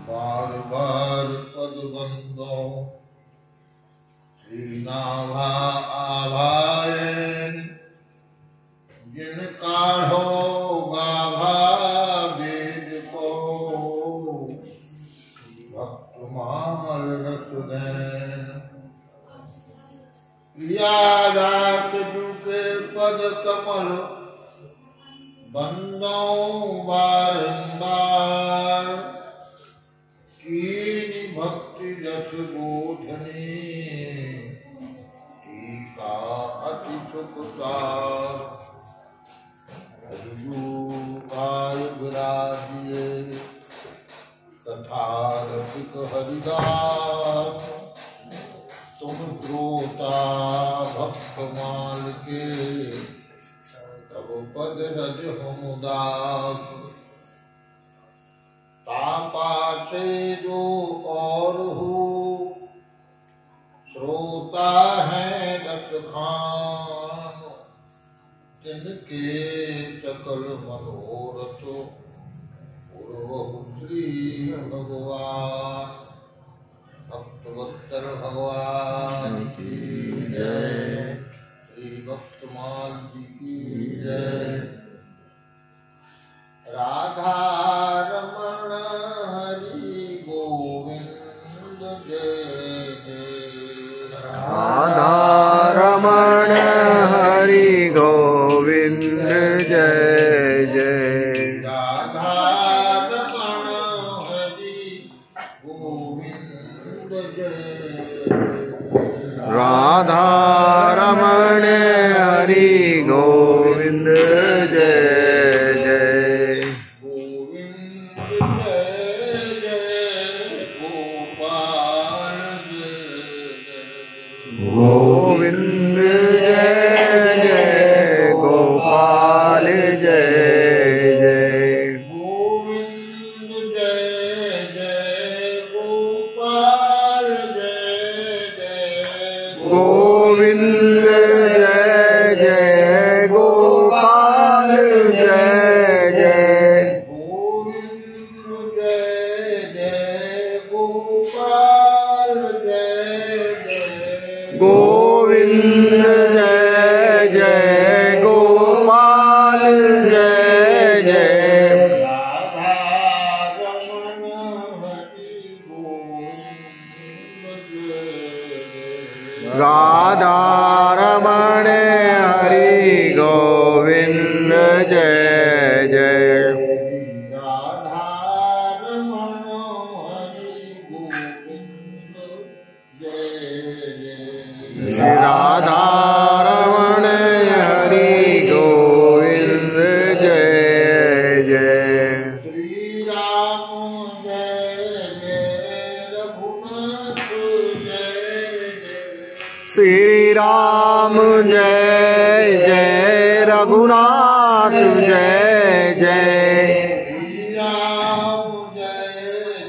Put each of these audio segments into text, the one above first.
बार बार पद बंदो श्रीनाभा आभाएन जिन काढ़ो गाभा वेद को भक्तमाल रसुदैन प्रिया रात के पद कमल बंदो बारंबार कीनी भक्ति रस बोधनी टीका अति सुखसार हरियूपाय विराजिए तथा रसिक हरिदास तुम द्रोता भक्तमाल के तब पद रज हम उदास तापा से जो और हो श्रोता है रस खान जिनके सकल मनोरथ पूर्व श्री भगवान भक्तवत्सल भगवान की जय श्री भक्तमाल जी की जय राधा रमण हरि गोविंद जय जय राधा रमण हरि गोविंद जय जय राधा रमण हरि गोविंद जय राधा रमण हरि गोविंद जय जय गोविंद जय जय गोपाल गोविंद जय जय गोपाल जय जय गोविंद जय जय गोपाल जय जय गोविंद जय जय गोपाल जय जय गोविंद जय जय गोपाल जय जय गोविंद जय जय गोपाल जय जय राधा रमण हरि गोविंद जय जय राधा रमण हरि गोविंद जय जय राधा रमण हरि गोविंद जय जय श्री राम जय जय रघुनाथ जय जय श्री राम जय जय रघुनाथ जय जय श्री राम जय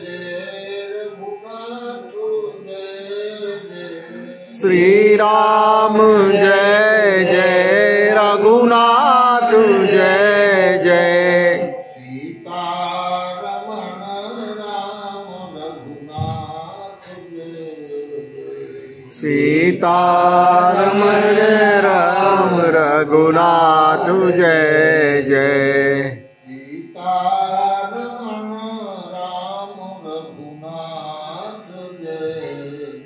जय रघुनाथ जय जय श्री राम जय जय रघुनाथ जय जय सीता रमण राम रघुनाथ जय जय सीता रमण राम रघुनाथ जय जय सीता रमण राम रघुनाथ जय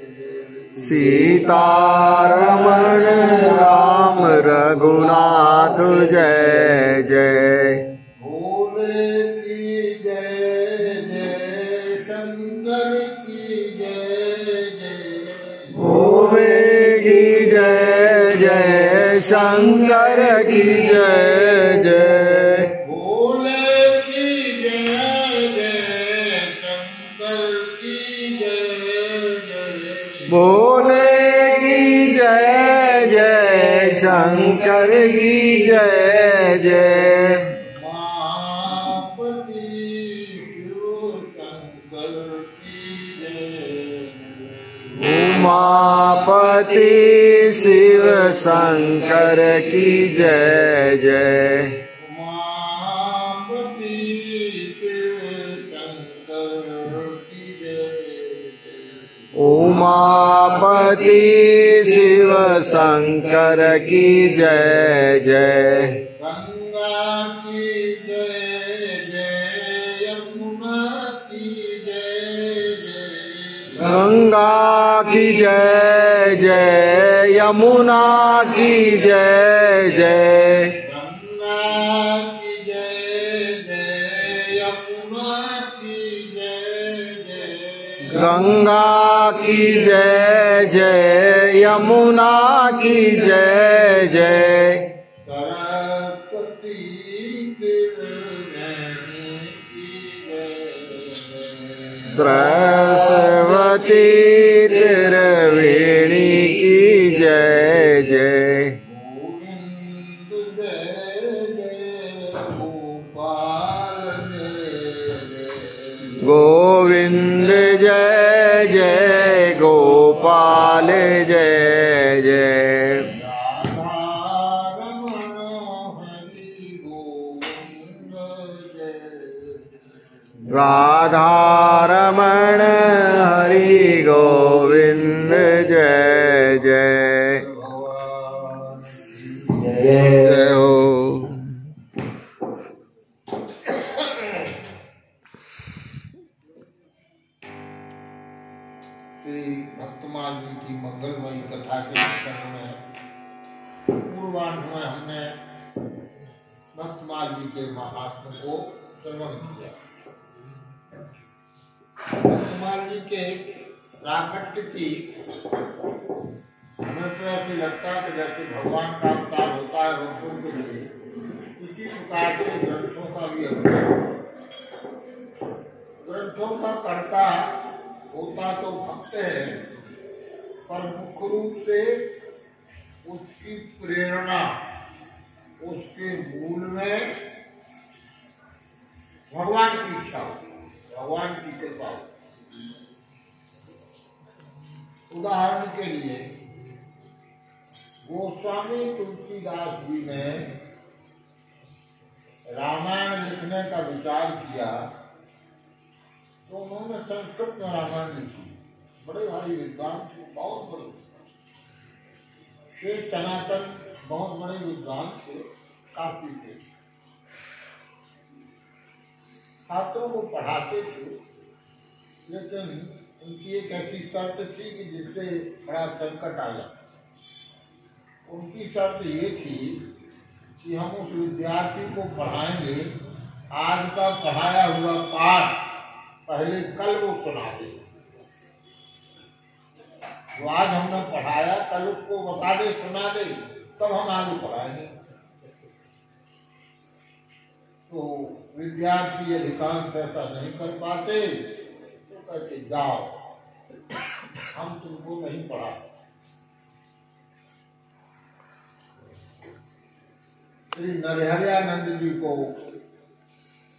जय सीता रमण राम रघुनाथ जय जय भोले की जय जय शंकर की जय जय भोले की जय जय शंकर की जय जय भोले की जय जय शंकर की जय जय भोले की जय जय शंकर की जय जय मापति शिव शंकर की जय उमापति शिव शंकर की जय जय उमापति शिव शंकर उमापति शिव शंकर की जय जय। गंगा की जय जय, यमुना की जय जय। गंगा की जय जय, यमुना की जय जय। गंगा की जय जय, यमुना की जय जय। गंगा की जय जय, यमुना की जय जय। सरस्वती त्रिवेणी की जय जय। सरस्वती त्रिवेणी की जय जय। गोविंद जय जय, गोपाल जय जय। गोविंद जय जय, गोपाल जय जय। राधा रमण हरि गोविंद जय राधा रमण हरि गोविंद जय भगवान जय हो। श्री भक्तमाल जी की मंगलमयी कथा के विषय में पूर्वांश में हमने भक्तमाल जी के महात्म को श्रवण किया। भक्तमाल जी के प्राकट्य की हमें तो ऐसे लगता है कि जैसे भगवान का अवतार होता है भक्तों के लिए, इसी प्रकार से ग्रंथों का भी अवतार। ग्रंथों का कर्ता होता तो भक्त है, पर मुख्य रूप से उसकी प्रेरणा, उसके मूल में भगवान की इच्छा होती है, भगवान की कृपा होती है। उदाहरण के लिए गोस्वामी तुलसीदास जी ने रामायण लिखने का विचार किया तो उन्होंने संस्कृत में रामायण लिखी। बड़े भारी विद्वान थे, बहुत बड़े। शेष सनातन बहुत बड़े विद्वान थे, काफी थे, छात्रों को पढ़ाते थे। लेकिन उनकी एक ऐसी शर्त थी कि जिससे बड़ा संकट आ जाता। उनकी शर्त ये थी कि हम उस विद्यार्थी को पढ़ाएंगे, आज का पढ़ाया हुआ पाठ पहले कल वो सुना दे। वो आज हमने पढ़ाया कल उसको बता दे, सुना दे, तब हम आगे पढ़ाएंगे। तो विद्यार्थी अधिकांश ऐसा नहीं कर पाते, तो कहते जाओ हम तुमको नहीं पढ़ाते। श्री नरहरियानंद जी को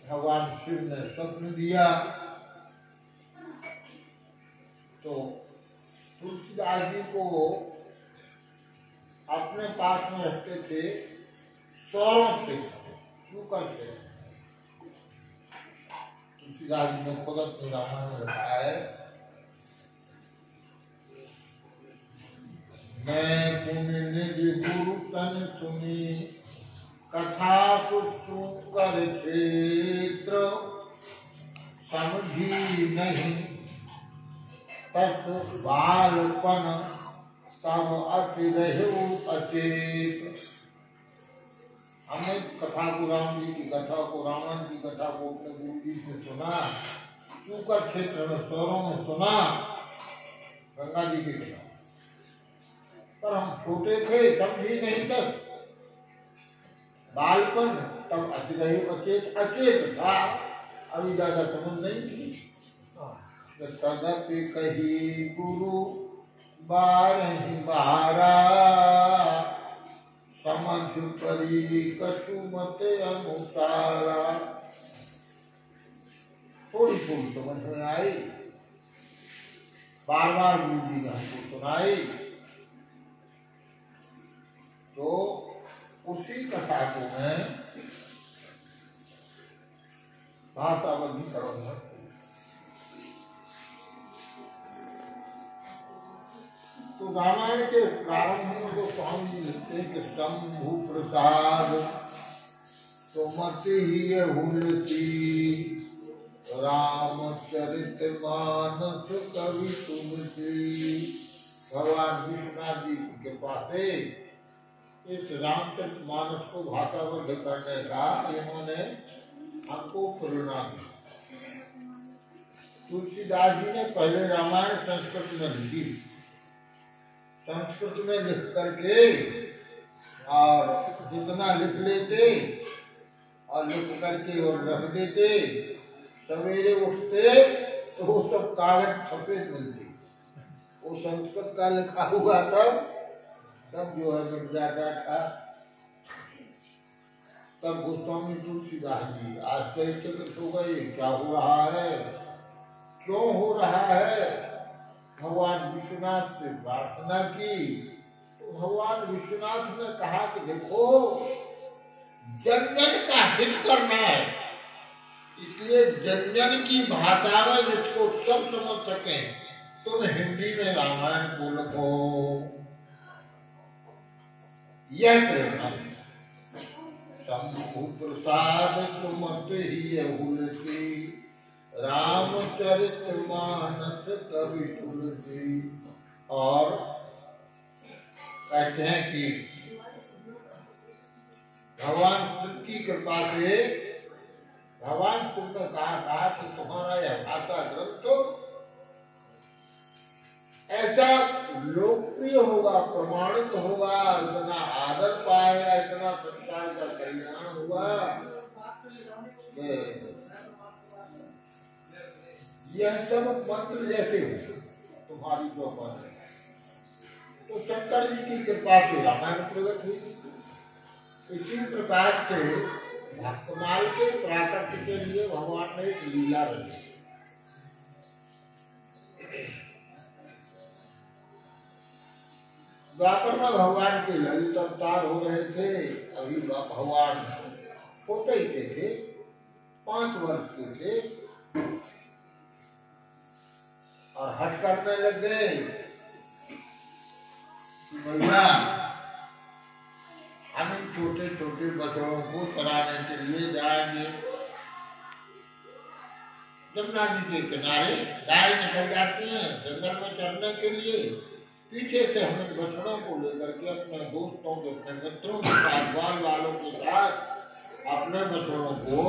भगवान शिव ने स्वप्न दिया तो तुलसीदास जी को अपने पास में रखते थे 100 थे, शुकर थे। तुलसीदास जी ने खुद अपने रामायण में रखा है, मैं पुण्य निधि गुरु तन सुनी कथा सुकर क्षेत्र समझी नहीं तत् बालपन तब अति रहु अचेत। हमने कथा को, राम जी की कथा को, रावण की कथा को अपने गुरु जी से सुना, सुकर क्षेत्र में शहरों में सुना, गंगा जी की कथा। पर हम छोटे थे, समझी नहीं तक बालपन, तब अति रहु अचेत, अचेत था, अभी ज्यादा समझ नहीं थी। तदपि कही गुरु बारहि बारा समझ परी कछु मत अनुसारा। थोड़ी थोड़ी समझ में आई, बार बार गुरु जी ने हमको सुनाई। तो उसी कथा को मैं भाषावधि करूंगा। तो रामायण के प्रारंभ में जो स्वामी लिखते कि शंभु प्रसाद सुमति ही हुलसी रामचरित मानस कवि तुलसी। भगवान विश्वनाथ जी की कृपा से इस रामचरित मानस को भाषाबद्ध करने का इन्होंने हमको प्रेरणा दी। तुलसीदास जी ने पहले रामायण संस्कृत में लिखी, संस्कृत में लिख करके और जितना लिख लेते और लिख करके और रख देते, सवेरे उठते तो वो सब कागज सफेद मिलते, वो संस्कृत का लिखा हुआ तब जो है मिल जाता था। तब गोस्वामी तुलसीदास जी आश्चर्यचकित हो गए, क्या हो रहा है, क्यों हो रहा है। भगवान विश्वनाथ से प्रार्थना की तो भगवान विश्वनाथ ने कहा कि देखो जन जन का हित करना है, इसलिए जन जन की भाषा में जिसको सब समझ सके तुम हिंदी में रामायण को लिखो। यह प्रेरणा शंभु प्रसाद सुमति ही हुलसी रामचरित मानस कवि तुलसी। और कहते हैं कि भगवान शिव की कृपा से भगवान शिव ने कहा कि तुम्हारा यह भाषा ग्रंथ ऐसा लोकप्रिय होगा, प्रमाणित होगा, इतना आदर पाएगा, इतना संसार का कल्याण हुआ। यह सब मंत्र जैसे तुम्हारी जो मन है, तो शंकर जी की कृपा से रामायण प्रकट हुई। इसी प्रकार से भक्तमाल के प्राकट्य के लिए भगवान ने एक लीला रची। द्वापर में भगवान के ललित अवतार हो रहे थे। अभी भगवान छोटे ही थे, 5 वर्ष के थे और हट करने लग गए भैया हम इन छोटे छोटे बछड़ों को चराने के लिए जाएंगे। यमुना जी के किनारे गाय निकल जाती हैं जंगल में चरने के लिए, पीछे से हम इन बछड़ों को लेकर के अपने दोस्तों के, अपने मित्रों के साथ, बाल वालों के साथ अपने बछड़ों को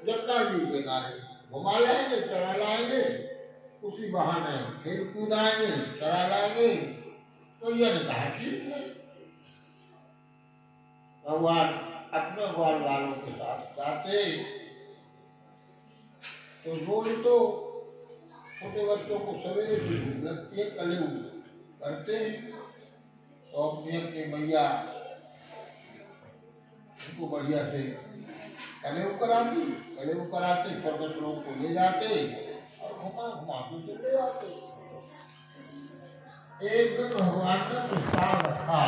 यमुना जी के किनारे घुमा लाएंगे, चरा लाएंगे, उसी बहाने खेल कूद आएंगे, चरा लाएंगे। तो यह ने कहा ठीक है। भगवान अपने बाल वालों के साथ जाते तो रोज तो छोटे बच्चों को सवेरे से भूख लगती है, कले करते हैं तो अपनी अपनी मैया उनको बढ़िया से कले कराती, बछड़ों को ले जाते और घुमा घुमा के चले आते। एक दिन भगवान ने प्रस्ताव रखा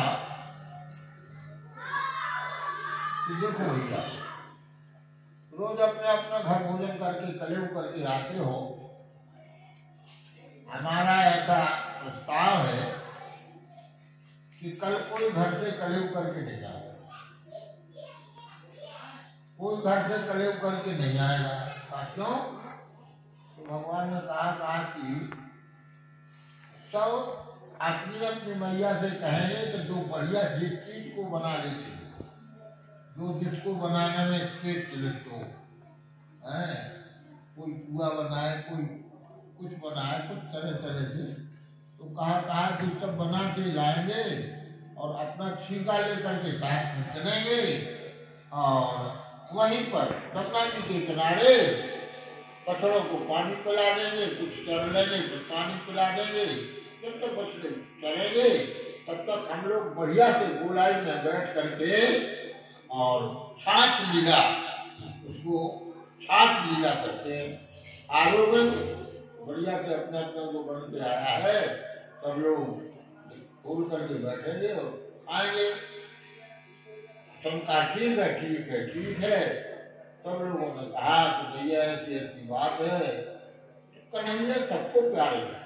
कि देखो भैया रोज अपने अपना घर भोजन करके कलेव करके आते हो, हमारा ऐसा प्रस्ताव है कि कल कोई घर से कलेव करके नहीं जाएगा, कोई घर से कलेव करके नहीं आएगा। क्यों? तो भगवान ने कहा कि सब अपनी अपनी मैया से कहेंगे कि जो बढ़िया जिस चीज को बना लेते हैं, जो जिसको बनाने में श्रेष्ठ हो, कोई पुआ बनाए, कोई कुछ बनाए, कुछ तरह तरह से, तो कहा कि सब बना के लाएंगे और अपना छीका लेकर के साथ में चलेंगे और वहीं पर गंगा जी के किनारे बछड़ों को पानी पिला देंगे, कुछ चर लेंगे, कुछ पानी पिला देंगे। जब तक बछड़े चलेंगे तब तक हम लोग बढ़िया से गोलाई में बैठ करके और छाछ लीला, उसको छाछ लीला करते हैं। आलू में बढ़िया से अपने अपने जो बन के आया है सब लोग खोल करके बैठेंगे और आएंगे। सबका ठीक है, ठीक है, ठीक है। सब लोगों ने कहा कि भैया ऐसी ऐसी बात है। कन्हैया सबको प्यारे हैं,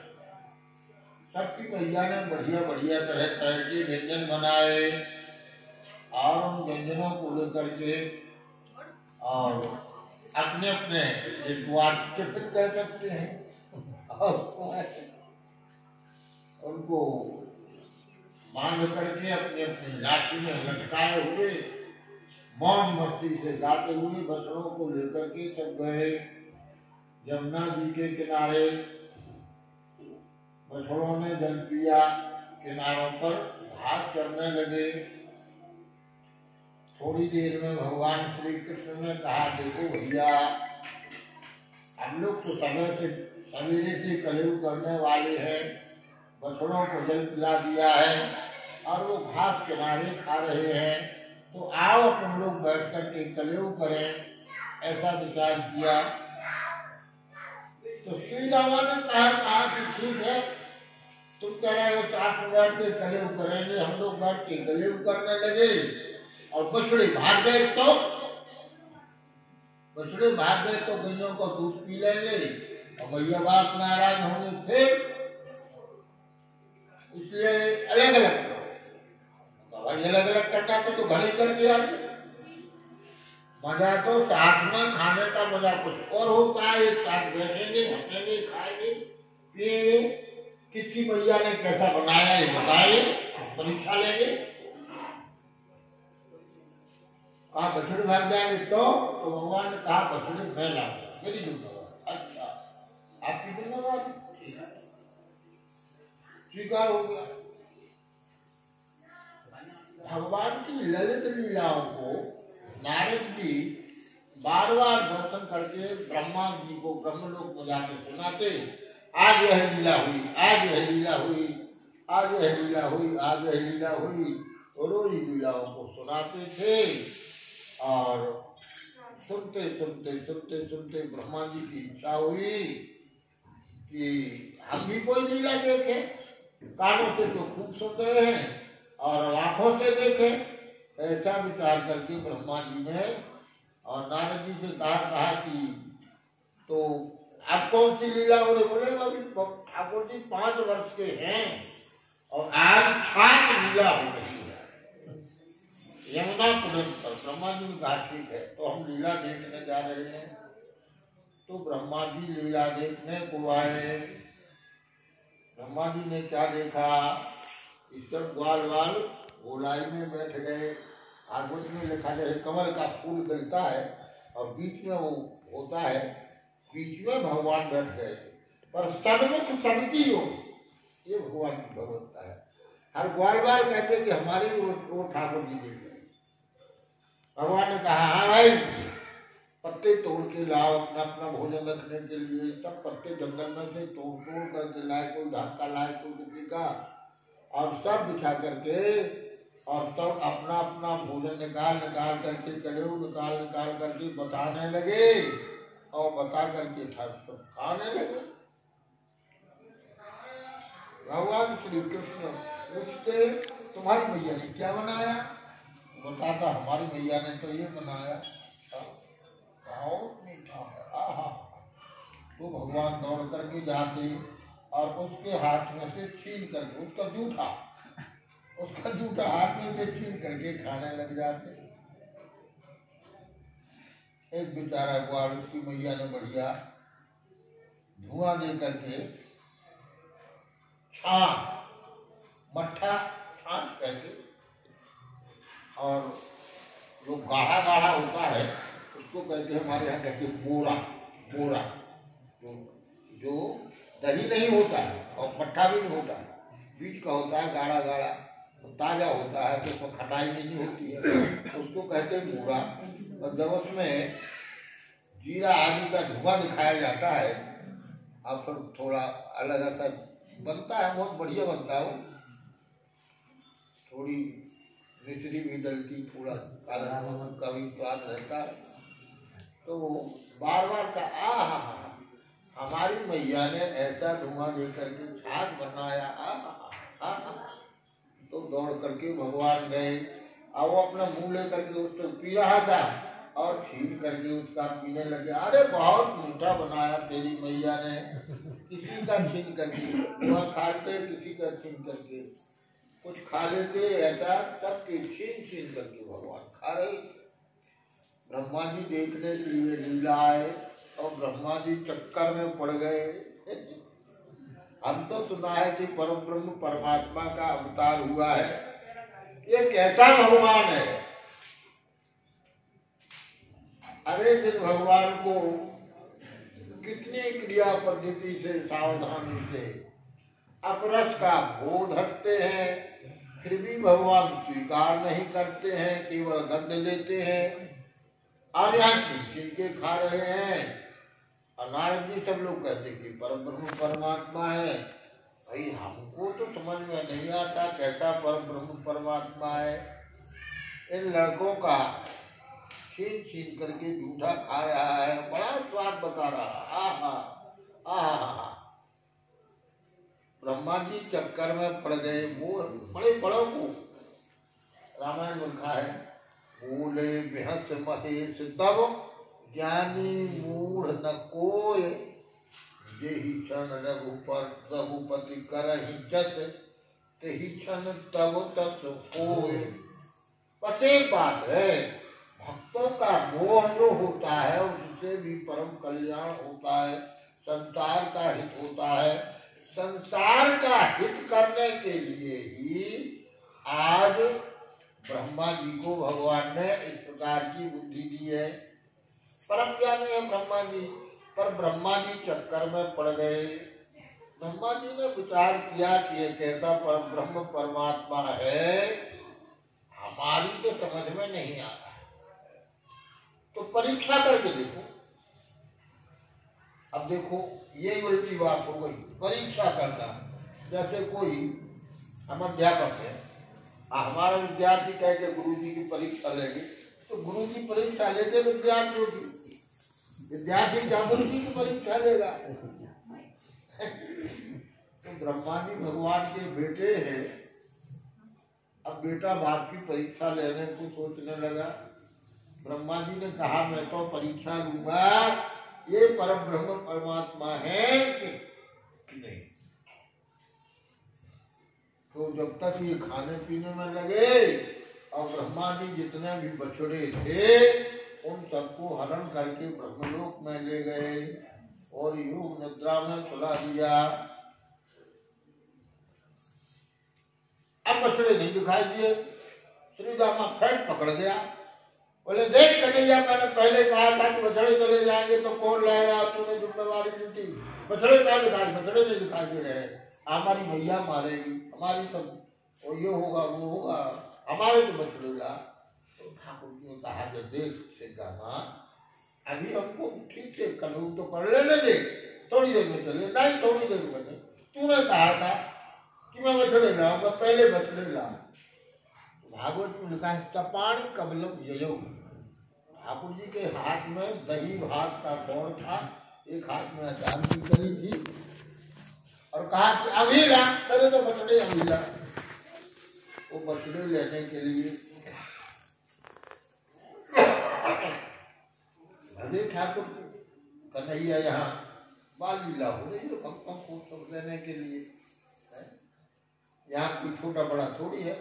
सबकी भैया ने बढ़िया बढ़िया तरह तरह के व्यंजन बनाए और उन व्यंजनों को लेकर के और अपने अपने टिफिन कह सकते हैं और उनको बांध करके अपने अपने लाठी में लटकाए हुए मौज मस्ती से गाते हुए बछड़ों को लेकर के सब गए यमुना जी के किनारे। बछड़ों ने जल पिया, किनारों पर घास चरने लगे। थोड़ी देर में भगवान श्री कृष्ण ने कहा, देखो भैया, हम लोग तो सवेरे से कलेव करने वाले हैं, बछड़ों को जल पिला दिया है और वो घास किनारे खा रहे हैं, तो आओ अपन लोग बैठ कर के कलेव करें। ऐसा विचार किया तो श्री रामा ने कहा कि ठीक है, तुम कह रहे हो साथ में बैठ के कलेव करेंगे। हम लोग बैठ के कलेव करने लगे और बछड़े भाग गए तो गैयों को दूध पी लेंगे और भैया बाप नाराज होंगे, फिर इसलिए अलग अलग करो। भाई अलग अलग करना तो घर ही करके आगे। मजा तो साथ में खाने का मजा कुछ और होता है। एक साथ बैठेंगे, हंसेंगे, खाएंगे, पिएंगे। किसकी भैया ने कैसा बनाया ये बताए, परीक्षा लेंगे। कहा बछड़े भाग जाएंगे तो भगवान ने कहा बछड़े फैला मेरी जिम्मेवारी। अच्छा, आपकी जिम्मेवारी, ठीक है, स्वीकार हो गया। भगवान की ललित लीलाओं को नारद जी बार बार दर्शन करके ब्रह्मा जी को ब्रह्मलोक में जाके सुनाते। आज यह लीला हुई, आज यह लीला हुई, आज यह लीला हुई, आज यह लीला हुई, रोज लीलाओं को सुनाते थे। और सुनते सुनते सुनते सुनते ब्रह्मा जी की इच्छा हुई कि हम भी कोई लीला देखें। कानों से तो खूब सुनते हैं और आंखों से देखें। ऐसा विचार करके ब्रह्मा जी ने और नारद जी से कहा कि तो आप कौन सी लीला हो रही? बोले अभी ठाकुर जी 5 वर्ष के हैं और आज 7 लीला हो रही है यमुना पुरम पर। ब्रह्मा जी ने कहा ठीक है, तो हम लीला देखने जा रहे हैं। तो ब्रह्मा जी लीला देखने को आए। ब्रह्मा जी ने क्या देखा, इस सब ग्वाल गोलाई में बैठ गए। आगुत में लिखा जाए कमल का फूल खिलता है और बीच में वो होता है, बीच में भगवान बैठ गए पर सन्मुख सबकी हो, ये भगवान की भगवत्ता है। हर ग्वाल कहते कि हमारी वो ठाकुर जी देख गए। भगवान ने कहा हाँ भाई, पत्ते तोड़ के लाओ अपना अपना भोजन रखने के लिए। सब पत्ते जंगल में से तोड़ करके लाए, कोई ढाका लाए, कोई किसी का, और सब बिछा करके और तब अपना अपना भोजन निकाल करके कलेव निकाल करके बताने लगे और बता करके सब खाने लगे। भगवान श्री कृष्ण पूछते तुम्हारी मैया ने क्या बनाया? बताता हमारी मैया ने तो ये बनाया, बहुत मीठा है, आहा। तो भगवान दौड़ करके जाते और उसके हाथ में से छीन करके उसका जूठा हाथ में से छीन करके खाने लग जाते। एक बेचारा ग्वाल, उसकी मैया ने बढ़िया धुआं दे करके मट्ठा छाछ करके, और जो गाढ़ा गाढ़ा होता है उसको कहते हैं हमारे यहाँ कहते बोरा, जो दही नहीं होता है और मट्ठा भी नहीं होता है, बीज का होता है, गाढ़ा गाढ़ा ताजा होता है, तो उसमें खटाई नहीं होती है, उसको कहते हैं बोरा। और जब उसमें जीरा आदि का धुआं दिखाया जाता है और फिर थोड़ा अलग सा बनता है, बहुत बढ़िया बनता है। थोड़ी मिश्री भी डलती, थोड़ा काला नमक का भी स्वाद रहता है। तो बार का हमारी मैया ने ऐसा धुआं दे करके छाछ बनाया, तो दौड़ करके भगवान गए और वो अपना मुंह ले करके उसको पी रहा था और छीन करके उसका पीने लगे। अरे बहुत मीठा बनाया तेरी मैया ने। किसी का छीन करके वह खाते, किसी का छीन करके कुछ खा लेते, ऐसा सबके छीन करके भगवान खा रहे। ब्रह्मा जी देखने के लिए लीला आए और ब्रह्मा जी चक्कर में पड़ गए। हम तो सुना है कि परम ब्रह्म परमात्मा का अवतार हुआ है, ये कैसा भगवान है। अरे जिन भगवान को कितनी क्रिया पद्धति से सावधानी से अपरस का बोध हटते हैं, फिर भी भगवान स्वीकार नहीं करते हैं, केवल गंध लेते हैं और यहाँ छीन के खा रहे हैं। और नारद जी सब लोग कहते कि परम ब्रह्म परमात्मा है। भाई हमको तो समझ में नहीं आता कैसा परम ब्रह्म परमात्मा है। इन लड़कों का छीन करके जूठा खा रहा है, बड़ा स्वाद बता रहा। आहा आहा, ब्रह्मा जी चक्कर में पड़ गए। बड़े बड़ों को रामायण में लिखा है, मूले बेहस महेश तब ज्ञानी मूढ़ न कोय, जेहि क्षण रघुपति करहि जस, तेहि क्षण तब तत् कोय। बस एक बात है, भक्तों का मोह जो होता है उससे भी परम कल्याण होता है, संसार का हित होता है। संसार का हित करने के लिए ही आज ब्रह्मा जी को भगवान ने इस प्रकार की बुद्धि दी है। परम ज्ञानी है ब्रह्मा जी, पर ब्रह्मा जी चक्कर में पड़ गए। ब्रह्मा जी ने विचार किया कि ये कैसा परम ब्रह्म परमात्मा है, हमारी तो समझ में नहीं आता, तो परीक्षा करके देखो। अब देखो ये उल्टी बात हो गई, परीक्षा करना। जैसे कोई हम अध्यापक है, हमारा विद्यार्थी कह के गुरु जी की परीक्षा लेंगे, तो गुरु जी परीक्षा लेते विद्यार्थियों की, विद्यार्थी क्या गुरु जी की परीक्षा लेगा। तो ब्रह्मा जी भगवान के बेटे हैं। अब बेटा बाप की परीक्षा लेने को सोचने लगा। ब्रह्मा जी ने कहा मैं तो परीक्षा लूंगा ये परम ब्रह्म परमात्मा है कि नहीं। तो जब तक ये खाने पीने में लगे और ब्रह्मा जी जितने भी बछड़े थे उन सबको हरण करके ब्रह्मलोक में ले गए और योग निद्रा में सुला दिया। अब बछड़े नहीं दिखाई दिए। श्रीदामा फैट पकड़ गया, बोले देख कन्हैया, मैंने पहले कहा था कि बछड़े चले जाएंगे तो कौन लाएगा, तूने जिम्मेवारी दी थी। बछड़े क्या दिखाई, बछड़े नहीं दिखाई दे रहे, हमारी मैया मारेगी, हमारी सब ये होगा वो होगा, हमारे तो बछड़े ला। तो ठाकुर जी ने कहा कि देख श्रीदामा, अभी हमको ठीक से कानून तो कर लेने दे, थोड़ी देर में चले। नहीं थोड़ी देर में नहीं, तूने कहा था कि मैं बछड़े लाऊंगा, पहले बछड़े ला। भागवत में लिखा है तपाणी कबलम ययो। ठाकुर जी के हाथ में दही भात का कौड़ था, एक हाथ में अचार की करी थी और कहा कि अभी ला, पहले तो बछड़े अभी ला। वो बछड़े लेने के लिए भले ठाकुर कन्हैया यहाँ बाल लीला हो रही है भक्तों को सब लेने के लिए। यहाँ कोई छोटा बड़ा थोड़ी है।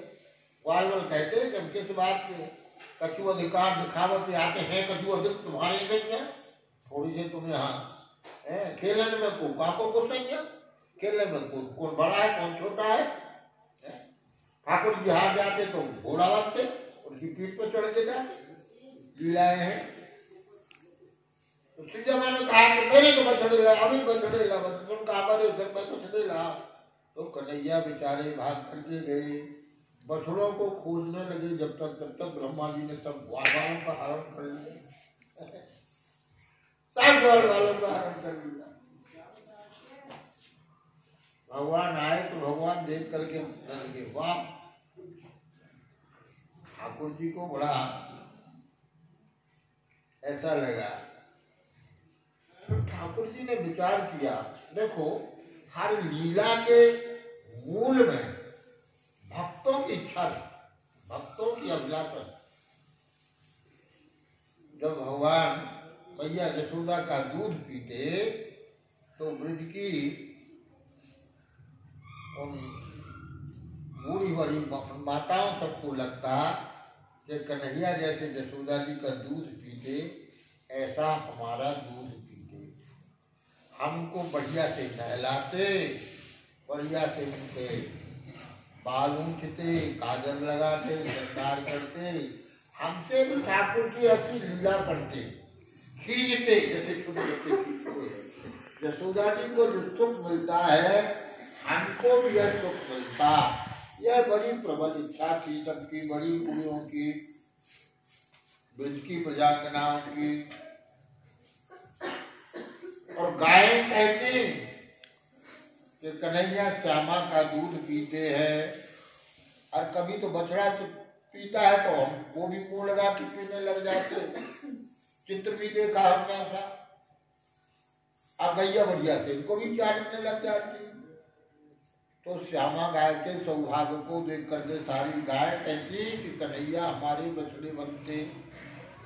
वाल कहते हैं कि हम किस बात के कछु अधिकार दिखावत आते हैं, कछु अधिक तुम्हारे गई, थोड़ी से तुम यहाँ खेलन में को काको को सही, खेलने में कौन बड़ा है कौन छोटा है। ठाकुर जी हार जाते तो घोड़ा बनते, उनकी पीठ पर चढ़ के जाते, लीलाएं हैं। तो श्रीजमा ने कहा कि मेरे तो बछड़े ला, अभी बछड़े ला, उनका हमारे घर में बछड़े ला। तो कन्हैया बेचारे भाग करके गए, बछड़ों को खोजने लगे। जब तक ब्रह्मा जी ने सब ग्वाल वालों का हरण कर लिया, सब ग्वाल वालों का हरण कर लिया। भगवान आए तो भगवान देख करके लगे, वाह, ठाकुर जी को बड़ा ऐसा लगा। तो ठाकुर जी ने विचार किया, देखो हर लीला के मूल में भक्तों की इच्छा है, भक्तों की अभिलाषा। जब भगवान मैया यशोदा का दूध पीते तो ब्रज की बूढ़ी बड़ी माताओं सबको लगता कि कन्हैया जैसे यशोदा जी का दूध पीते ऐसा हमारा दूध पीते, हमको बढ़िया से नहलाते, बढ़िया से उनके बाल ऊंचते, काजल लगाते, श्रृंगार करते, हमसे भी ठाकुर की अच्छी लीला करते, खींचते जैसे छोटे छोटे खींचते। यशोदा जी को जो सुख मिलता है हमको भी यह सुख मिलता। यह बड़ी प्रबल इच्छा थी सबकी, बड़ी बूढ़ियों की, ब्रज की प्रजांगनाओं की। और गाय कहती कि कन्हैया श्यामा का दूध पीते हैं, और कभी तो बछड़ा तो पीता है तो हम वो भी मुंह लगा के पीने लग जाते। चित्र भी देखा हमने ऐसा। अब गैया बढ़िया से इनको भी चाटने लग जाती। तो श्यामा गाय के सौभाग्य को देख करके सारी गाय कहती कि कन्हैया हमारे बछड़े बनते,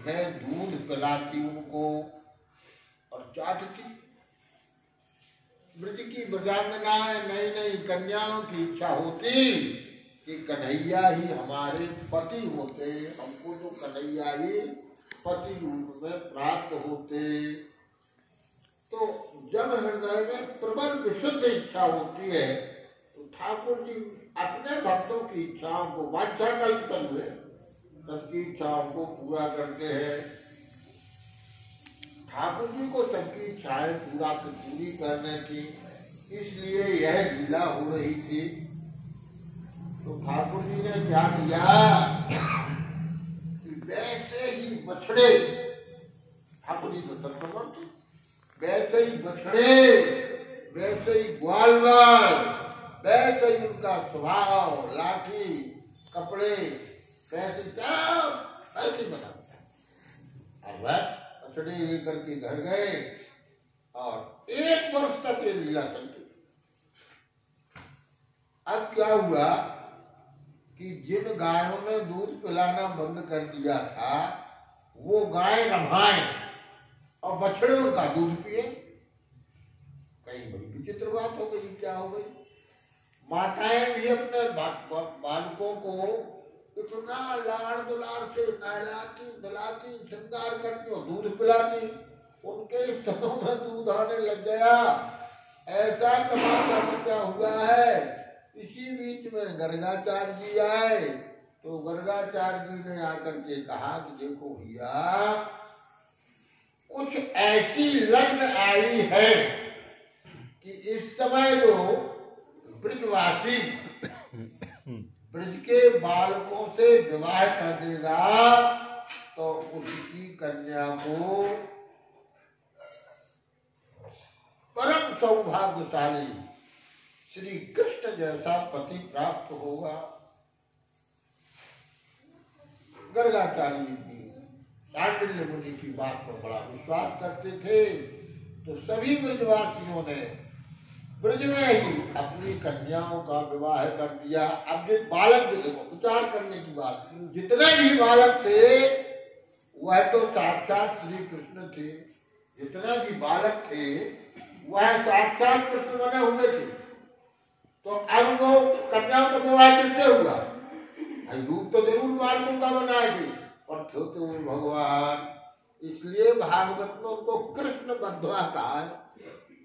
मैं दूध पिलाती उनको और चाटती। ब्रज की ब्रजांगनाएं नई नई कन्याओं की इच्छा होती कि कन्हैया ही हमारे पति होते, हमको तो कन्हैया ही पति रूप में प्राप्त होते। तो जब हृदय में प्रबल विशुद्ध इच्छा होती है तो ठाकुर जी अपने भक्तों की इच्छाओं को वांछा कल्पित हुए सबकी इच्छाओं को पूरा करते हैं। ठाकुर जी को सबकी इच्छाएं पूरी करने की, इसलिए यह लीला हो रही थी। तो ठाकुर जी ने क्या किया कि वैसे ही बछड़े, ठाकुर जी तो सर्वमर्थ थे, वैसे ही बछड़े, वैसे ही ग्वाल, वैसे ही उनका स्वभाव, लाठी, कपड़े कैसे ऐसे बना। और वह बछड़े लेकर के घर गए और 1 वर्ष तक ये लीला चलती। अब क्या हुआ कि जिन गायों ने दूध पिलाना बंद कर दिया था वो गाय रमाए और बछड़े उनका दूध पिए। कहीं बड़ी विचित्र बात हो गई। क्या हो गई? माताएं भी अपने बालकों को इतना लाड़ दुलार से नहलाती, धुलाती, श्रृंगार करती और दूध पिलाती, उनके स्तनों में दूध आने लग गया। ऐसा तमाशा क्या हुआ है। इसी बीच में गर्गाचार्य जी आए तो गर्गाचार्य जी ने आकर के कहा कि देखो भैया, कुछ ऐसी लग्न आई है कि इस समय जो ब्रजवासी ब्रज के बालकों से विवाह कर देगा तो उसकी कन्या को परम सौभाग्यशाली श्री कृष्ण जैसा पति प्राप्त होगा। गर्गाचार्य जी शांडिल्य मुनि की बात पर बड़ा विश्वास करते थे, तो सभी ब्रजवासियों ने ब्रज में ही अपनी कन्याओं का विवाह कर दिया। अब जो बालक भी, देखो विचार करने की बात, जितने भी बालक थे वह तो साक्षात श्री कृष्ण थे, जितने भी बालक थे वह साक्षात कृष्ण बने हुए थे। तो अब वो कन्याओं का विवाह किससे हुआ? रूप तो जरूर बालकों का बनाए थे और थे तो भगवान। इसलिए भागवत में उनको कृष्ण बंधुआ कहा है।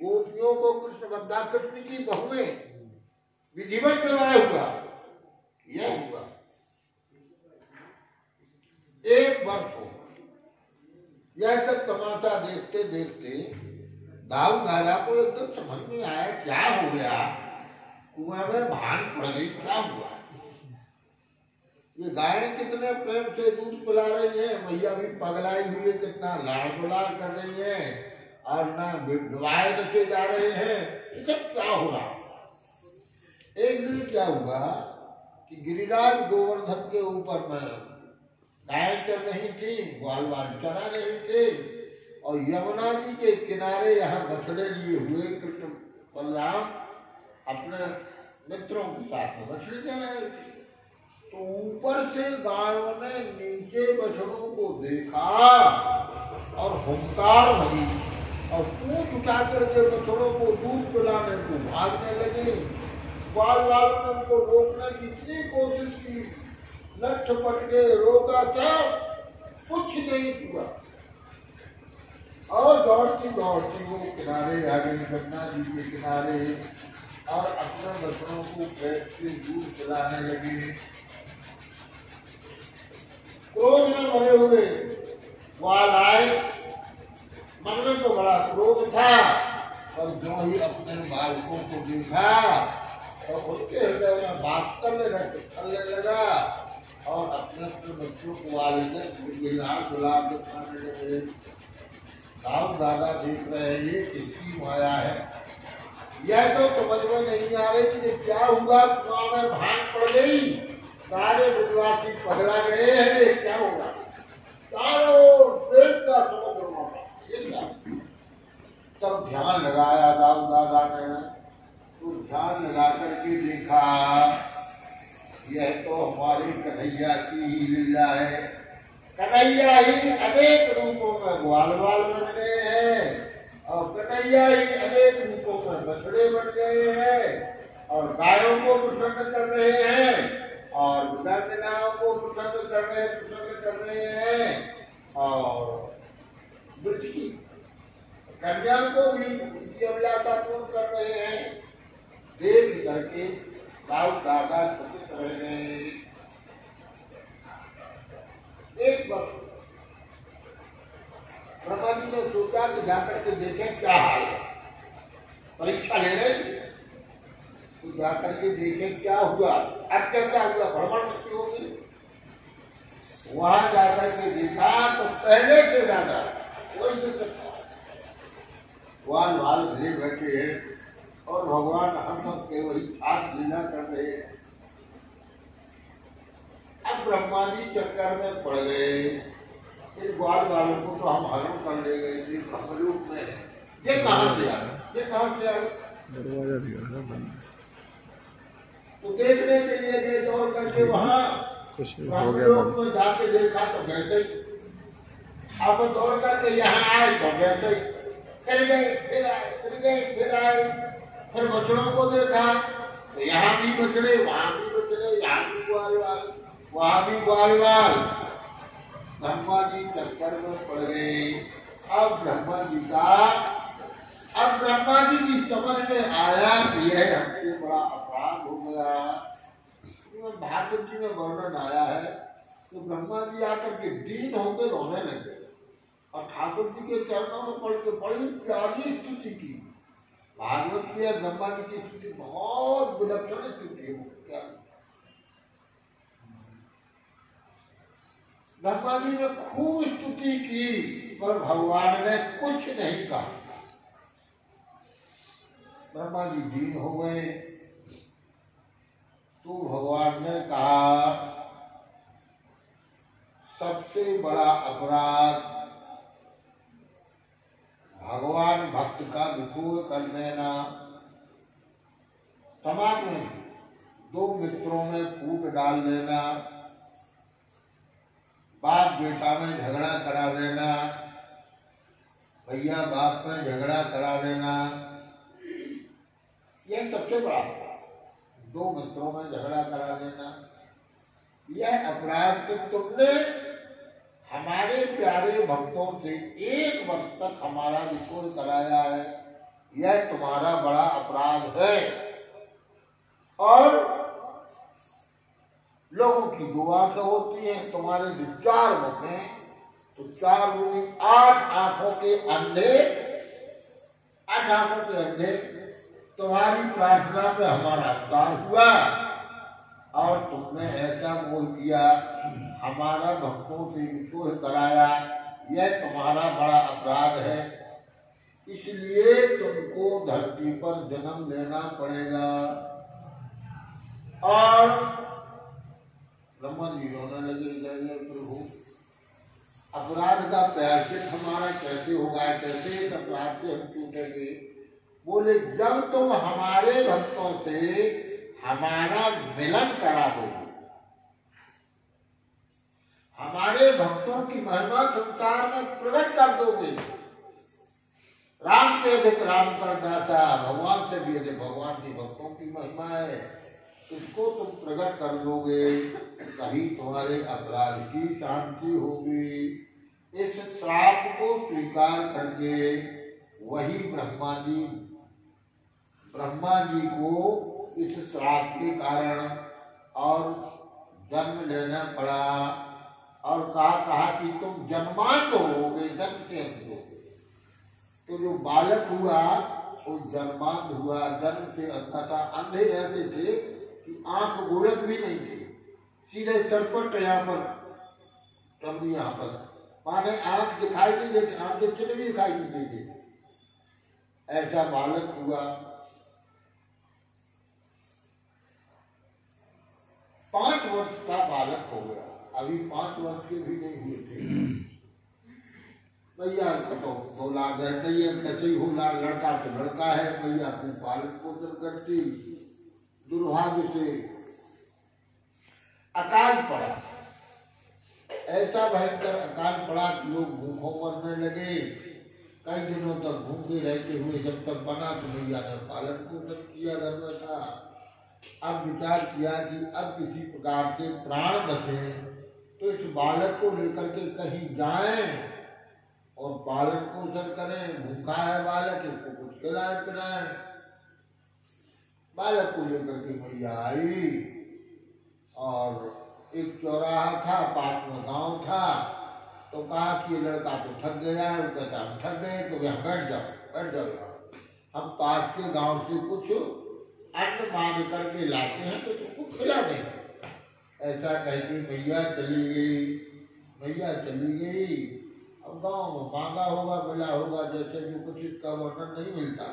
गोपियों को कृष्ण बंधा, कृष्ण की बहुएं विधिवत विवाह हुआ। यह हुआ 1 वर्ष हो। यह सब तमाशा देखते देखते दाऊ दादा को एकदम समझ में आया क्या हो गया। कुआं में भान पड़ गई, क्या हुआ। ये गायें कितने प्रेम से दूध पिला रही है, मैया भी पगलाई हुई है, कितना लाड़ दुलार कर रही है और न विवाह रचे जा रहे हैं। ये सब क्या हो रहा। एक दिन क्या हुआ कि गिरिराज गोवर्धन के ऊपर में गायें चल रही थी, ग्वाल वाल चरा रहे थे और यमुना जी के किनारे यहाँ बछड़े लिए हुए कृष्ण बलराम अपने मित्रों के साथ में बछड़ी चल रहे थे। तो ऊपर से गायों ने नीचे बछड़ों को देखा और हुंकार भरी और पूछ उठा करके बछड़ों को दूध पिलाने को भागने लगे। बाल बाल ने उनको रोकने की इतनी कोशिश की, लठ पट के रोका था, कुछ नहीं हुआ। और दौड़ती दौड़ती वो किनारे आ गई, गंगा जी के किनारे, और अपने बच्चों को बैठ के दूध पिलाने लगे। क्रोध में भरे हुए वाल आए, मन में तो बड़ा क्रोध था, पर जो ही अपने बालकों को देखा तो उसके हृदय में बात करने लगा और अपने बच्चों को वाल गुलाब दिखाने लगे। साहब दादा देख रहे हैं ये किसकी माया है, यह तो समझ में नहीं आ रही कि क्या हुआ। कुआं में भांग पड़ गई, सारे विद्वासी पगला गए हैं, क्या होगा। चारों पेट का समुद्र मारा, ये क्या। तब ध्यान लगाया दाऊ दादा ने, तो ध्यान लगा करके देखा यह तो हमारी कन्हैया की ही लीला है। कन्हैया ही अनेक रूपों में ग्वाल बाल बन गए हैं और कन्हैया ही अनेक रूपों में बछड़े बन गए हैं और गायों को प्रसन्न कर रहे हैं और बुढ़ानाओं को प्रसन्न कर रहे हैं और वृक्ष की कन्या को भी उनकी अभिलाषा पूर्ण कर रहे हैं। देख करके दाऊ दादा चकित रह गए। एक वक्त ब्रह्मा जी ने सोचा कि जाकर के देखे क्या हाल है, परीक्षा ले रहे थे तो जाकर के देखे क्या हुआ। अब क्या हुआ, भ्रमण मुक्ति होगी। वहां जाकर के देखा तो पहले से ज्यादा कोई दिक्कत वाल वाल भले बैठे हैं और भगवान हम के वही खास लीला कर रहे हैं। अब ब्रह्मा जी चक्कर में पड़ गए। इन ग्वाल वालों को तो हम हरण कर ले गए थे ब्रह्मलोक में। ये कहाँ से आ गए, ये कहाँ से आ गए, दरवाजा दिया बंद। तो देखने के लिए गए दौड़ करके वहाँ ब्रह्मलोक में जाके देखा तो बैठे। अब दौड़ करके यहाँ आए तो बैठे, फिर गए फिर आए, फिर गए फिर आए। फिर बछड़ों को देखा तो यहाँ भी बछड़े, वहाँ भी बछड़े, यहाँ भी ग्वाल वाल, वहाँ भी ग्वाल वाल। ब्रह्मा जी चक्कर में पड़ गए। अब ब्रह्मा जी की समझ में आया कि यह हमसे बड़ा अपराध हो गया। भागवत जी में वर्णन आया है कि ब्रह्मा जी आकर के दीन होकर रोने लगे और ठाकुर जी के चरणों में पड़ के बड़ी प्यारी स्तुति की। भागवत की ब्रह्मा जी की स्तुति बहुत विलक्षण स्तुति है। ब्रह्मा जी ने खूब स्तुति की पर भगवान ने कुछ नहीं कहा। ब्रह्मा जी दीन हो गए तो भगवान ने कहा सबसे बड़ा अपराध भगवान भक्त का विद्रोह कर देना। समाज में दो मित्रों में फूट डाल देना, बाप बेटा में झगड़ा करा देना, भैया बाप में झगड़ा करा देना, यह सबसे बड़ा अपराध। दो मित्रों में झगड़ा करा देना, यह अपराध कि तुमने हमारे प्यारे भक्तों से एक वर्ष तक हमारा विरोध कराया है, यह तुम्हारा बड़ा अपराध है। और लोगों की दो आंखें होती हैं, तुम्हारे जो चार मुख हैं तो चार मुनि 8 आंखों के अंधे, 8 आंखों के अंधे तुम्हारी प्रार्थना पे हमारा अवतार हुआ और तुमने ऐसा बोल किया, हमारा भक्तों से विद्रोह कराया, यह तुम्हारा बड़ा अपराध है। इसलिए तुमको धरती पर जन्म लेना पड़ेगा। और ब्रह्मा जी रोने लगे, प्रभु अपराध का प्रायश्चित हमारा कैसे होगा, कैसे इस अपराध से हम छूटेंगे। बोले जब तुम हमारे भक्तों से हमारा मिलन करा दोगे, हमारे भक्तों की महिमा संसार में प्रकट कर दोगे, राम से अधिक राम कर दाता, भगवान से भी अधिक भगवान की भक्तों की महिमा है। इसको तुम प्रकट कर लोगे कहीं तुम्हारे अपराध की शांति होगी। इस श्राप को स्वीकार करके वही ब्रह्मा जी को इस श्राप के कारण और जन्म लेना पड़ा और कहा कि तुम जन्मांत होगे, जन्म से अंत होगे। तो जो बालक हुआ वो जन्मांत हुआ, जन्म से अंत था। अंधे ऐसे थे कि आंख गोलक भी नहीं थे, सीधे सरपट यहाँ पर समझी, यहाँ पर माने आंख दिखाई नहीं देती, आंख के चिन्ह भी दिखाई नहीं देते। ऐसा बालक हुआ। 5 वर्ष का बालक हो गया, अभी 5 वर्ष के भी नहीं हुए थे। मैया तो बोला कहते ही कैसे ही हो, लड़का तो लड़का है, मैया को पालन पोषण करती। दुर्भाग्य से अकाल पड़ा, ऐसा भयंकर अकाल पड़ा कि लोग भूखों मरने लगे। कई दिनों तक भूखे रहते हुए जब तक बना तो मैया ने पालन पोषण किया, घर में था। अब विचार किया कि अब किसी प्रकार से प्राण बचे तो इस बालक को लेकर के कहीं जाएं और पालन पोषण करें। भूखा है बालक, इसको कुछ खिलाए पिलाए। बालक को लेकर के मैया आई और एक चौराहा था, पास में गांव था। तो कहा कि ये लड़का तो थक गया है। वो कहता हम थक गए तो यहाँ बैठ जाओ, हम पास के गांव से कुछ अन्न मांग करके लाते हैं तो तुमको खिला देंगे। ऐसा कहती मैया चली गई। अब गांव में मांगा होगा, मिला होगा, जैसे जो कुछ इसका वर्णन नहीं मिलता।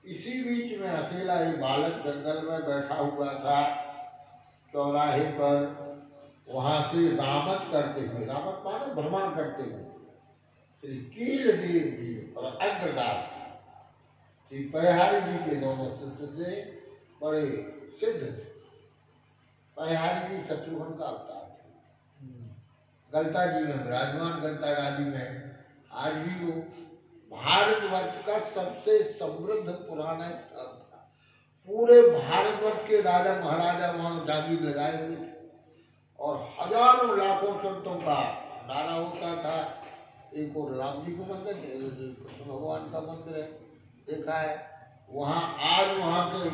इसी बीच में अकेला ही बालक जंगल में बैठा हुआ था चौराहे पर। वहां से रामत करते हुए, रामत माने भ्रमण करते हुए, श्री कील देव जी और अग्रदास श्री पयहारी जी के दोनों शिष्य से बड़े सिद्ध थे। पयहारी जी शत्रुघ्न का अवतार थे, गलता जी में विराजमान, गलता गादी में। आज भी वो भारतवर्ष का सबसे समृद्ध पुराना स्थल था। पूरे भारतवर्ष के राजा महाराजा वहां जागीर लगाए हुए थे और हजारों लाखों संतों का नारा होता था। एक और राम जी का मंदिर है, कृष्ण भगवान का मंदिर है, देखा है वहाँ। आज वहाँ के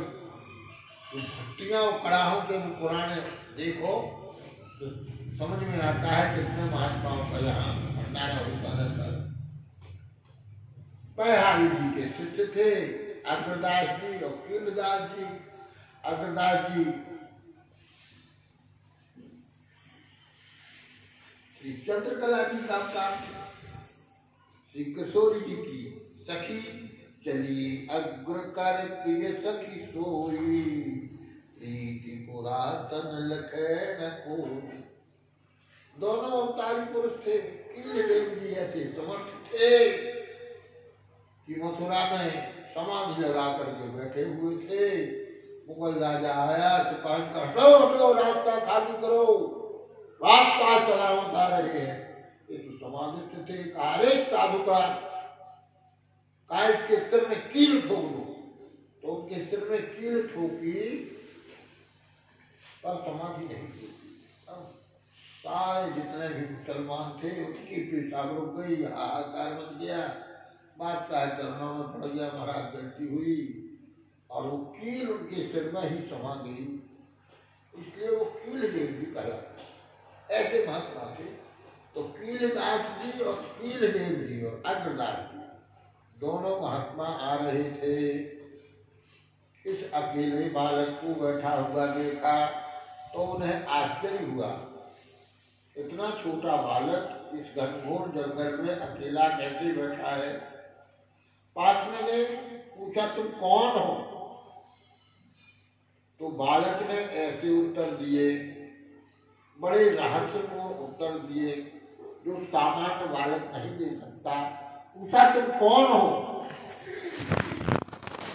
भट्टियाँ और कड़ाहों के पुराने देखो तो समझ में आता है कितने महात्माओं का यहाँ भंडारा होता रहता है। पयहारी जी के शिष्य थे अग्रदास जी और कीलदास जी। अग्रदास जी श्री चंद्रकला जी का काम, श्री किशोरी जी की सखी चली अग्र कर प्रिय सखी सोई, प्रीति पुरातन लखे न कोई। दोनों अवतारी पुरुष थे। कीलदेव जी ऐसे समर्थ थे कि मथुरा में समाधि लगा करके बैठे हुए थे। मुगल राजा आया, सिपाही का हटो रास्ता खाली करो, रास्ता सलामत आ रहे हैं। ये तो समाधिस्थ थे। अरे साधु का इसके सिर में कील ठोक दो, तो उनके सिर में कील ठोकी पर समाधि नहीं होती। सारे जितने भी मुसलमान थे उनकी पेशाब रुक गई, हाहाकार मच गया। बादशाह चरणों में पड़ गया, महाराज गलती हुई, और वो कील उनके सिर में ही समा गई। इसलिए वो कील देव जी कहला। ऐसे महात्मा थे। तो कीलदास जी और कीलदेव जी और अग्रदास जी दोनों महात्मा आ रहे थे। इस अकेले बालक को बैठा हुआ देखा तो उन्हें आश्चर्य हुआ। इतना छोटा बालक इस घनघोर जंगल में अकेला कैसे बैठा है। पास में गए, पूछा तुम कौन हो। तो बालक ने ऐसे उत्तर दिए, बड़े रहस्यपूर्ण उत्तर दिए जो सामान्य बालक नहीं दे सकता। पूछा तुम कौन हो।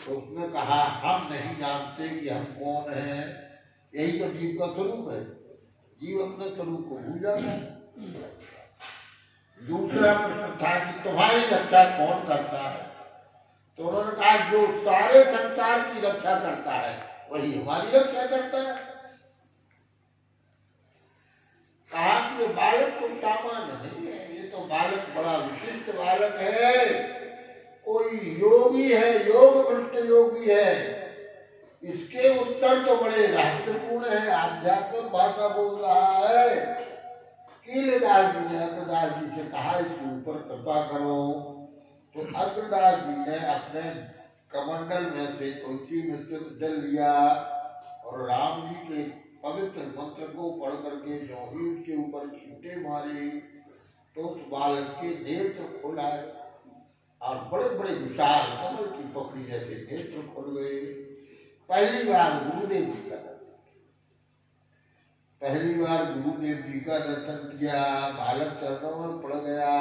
तो उसने कहा हम नहीं जानते कि हम कौन हैं। यही तो जीव का स्वरूप है, जीव अपने स्वरूप को भूल जाता है। दूसरा प्रश्न था कि तुम्हारी रक्षा कौन करता है। तो उन्होंने कहा जो सारे संसार की रक्षा करता है वही हमारी रक्षा करता है। कहा कि ये बालक तो सामान्य नहीं है, ये तो बालक बड़ा विशिष्ट बालक है, कोई योगी है, योग भ्रष्ट योगी है। इसके उत्तर तो बड़े रहस्यपूर्ण है, आध्यात्मिक भाषा बोल रहा है। कीलदास जी ने अग्रदास जी से कहा इसके ऊपर कृपा करो। तो अग्रदास जी ने अपने कमंडल में से तुलसी मिश्रित जल लिया और राम जी के पवित्र मंत्र को पढ़ करके जो ही उसके ऊपर छींटे मारे तो उस बालक के नेत्र खुल आए और बड़े बड़े विशाल कमल की पकड़ी जैसे नेत्र खुल गए। पहली बार गुरुदेव जी का दर्शन किया, बालक चरणों में पड़ गया,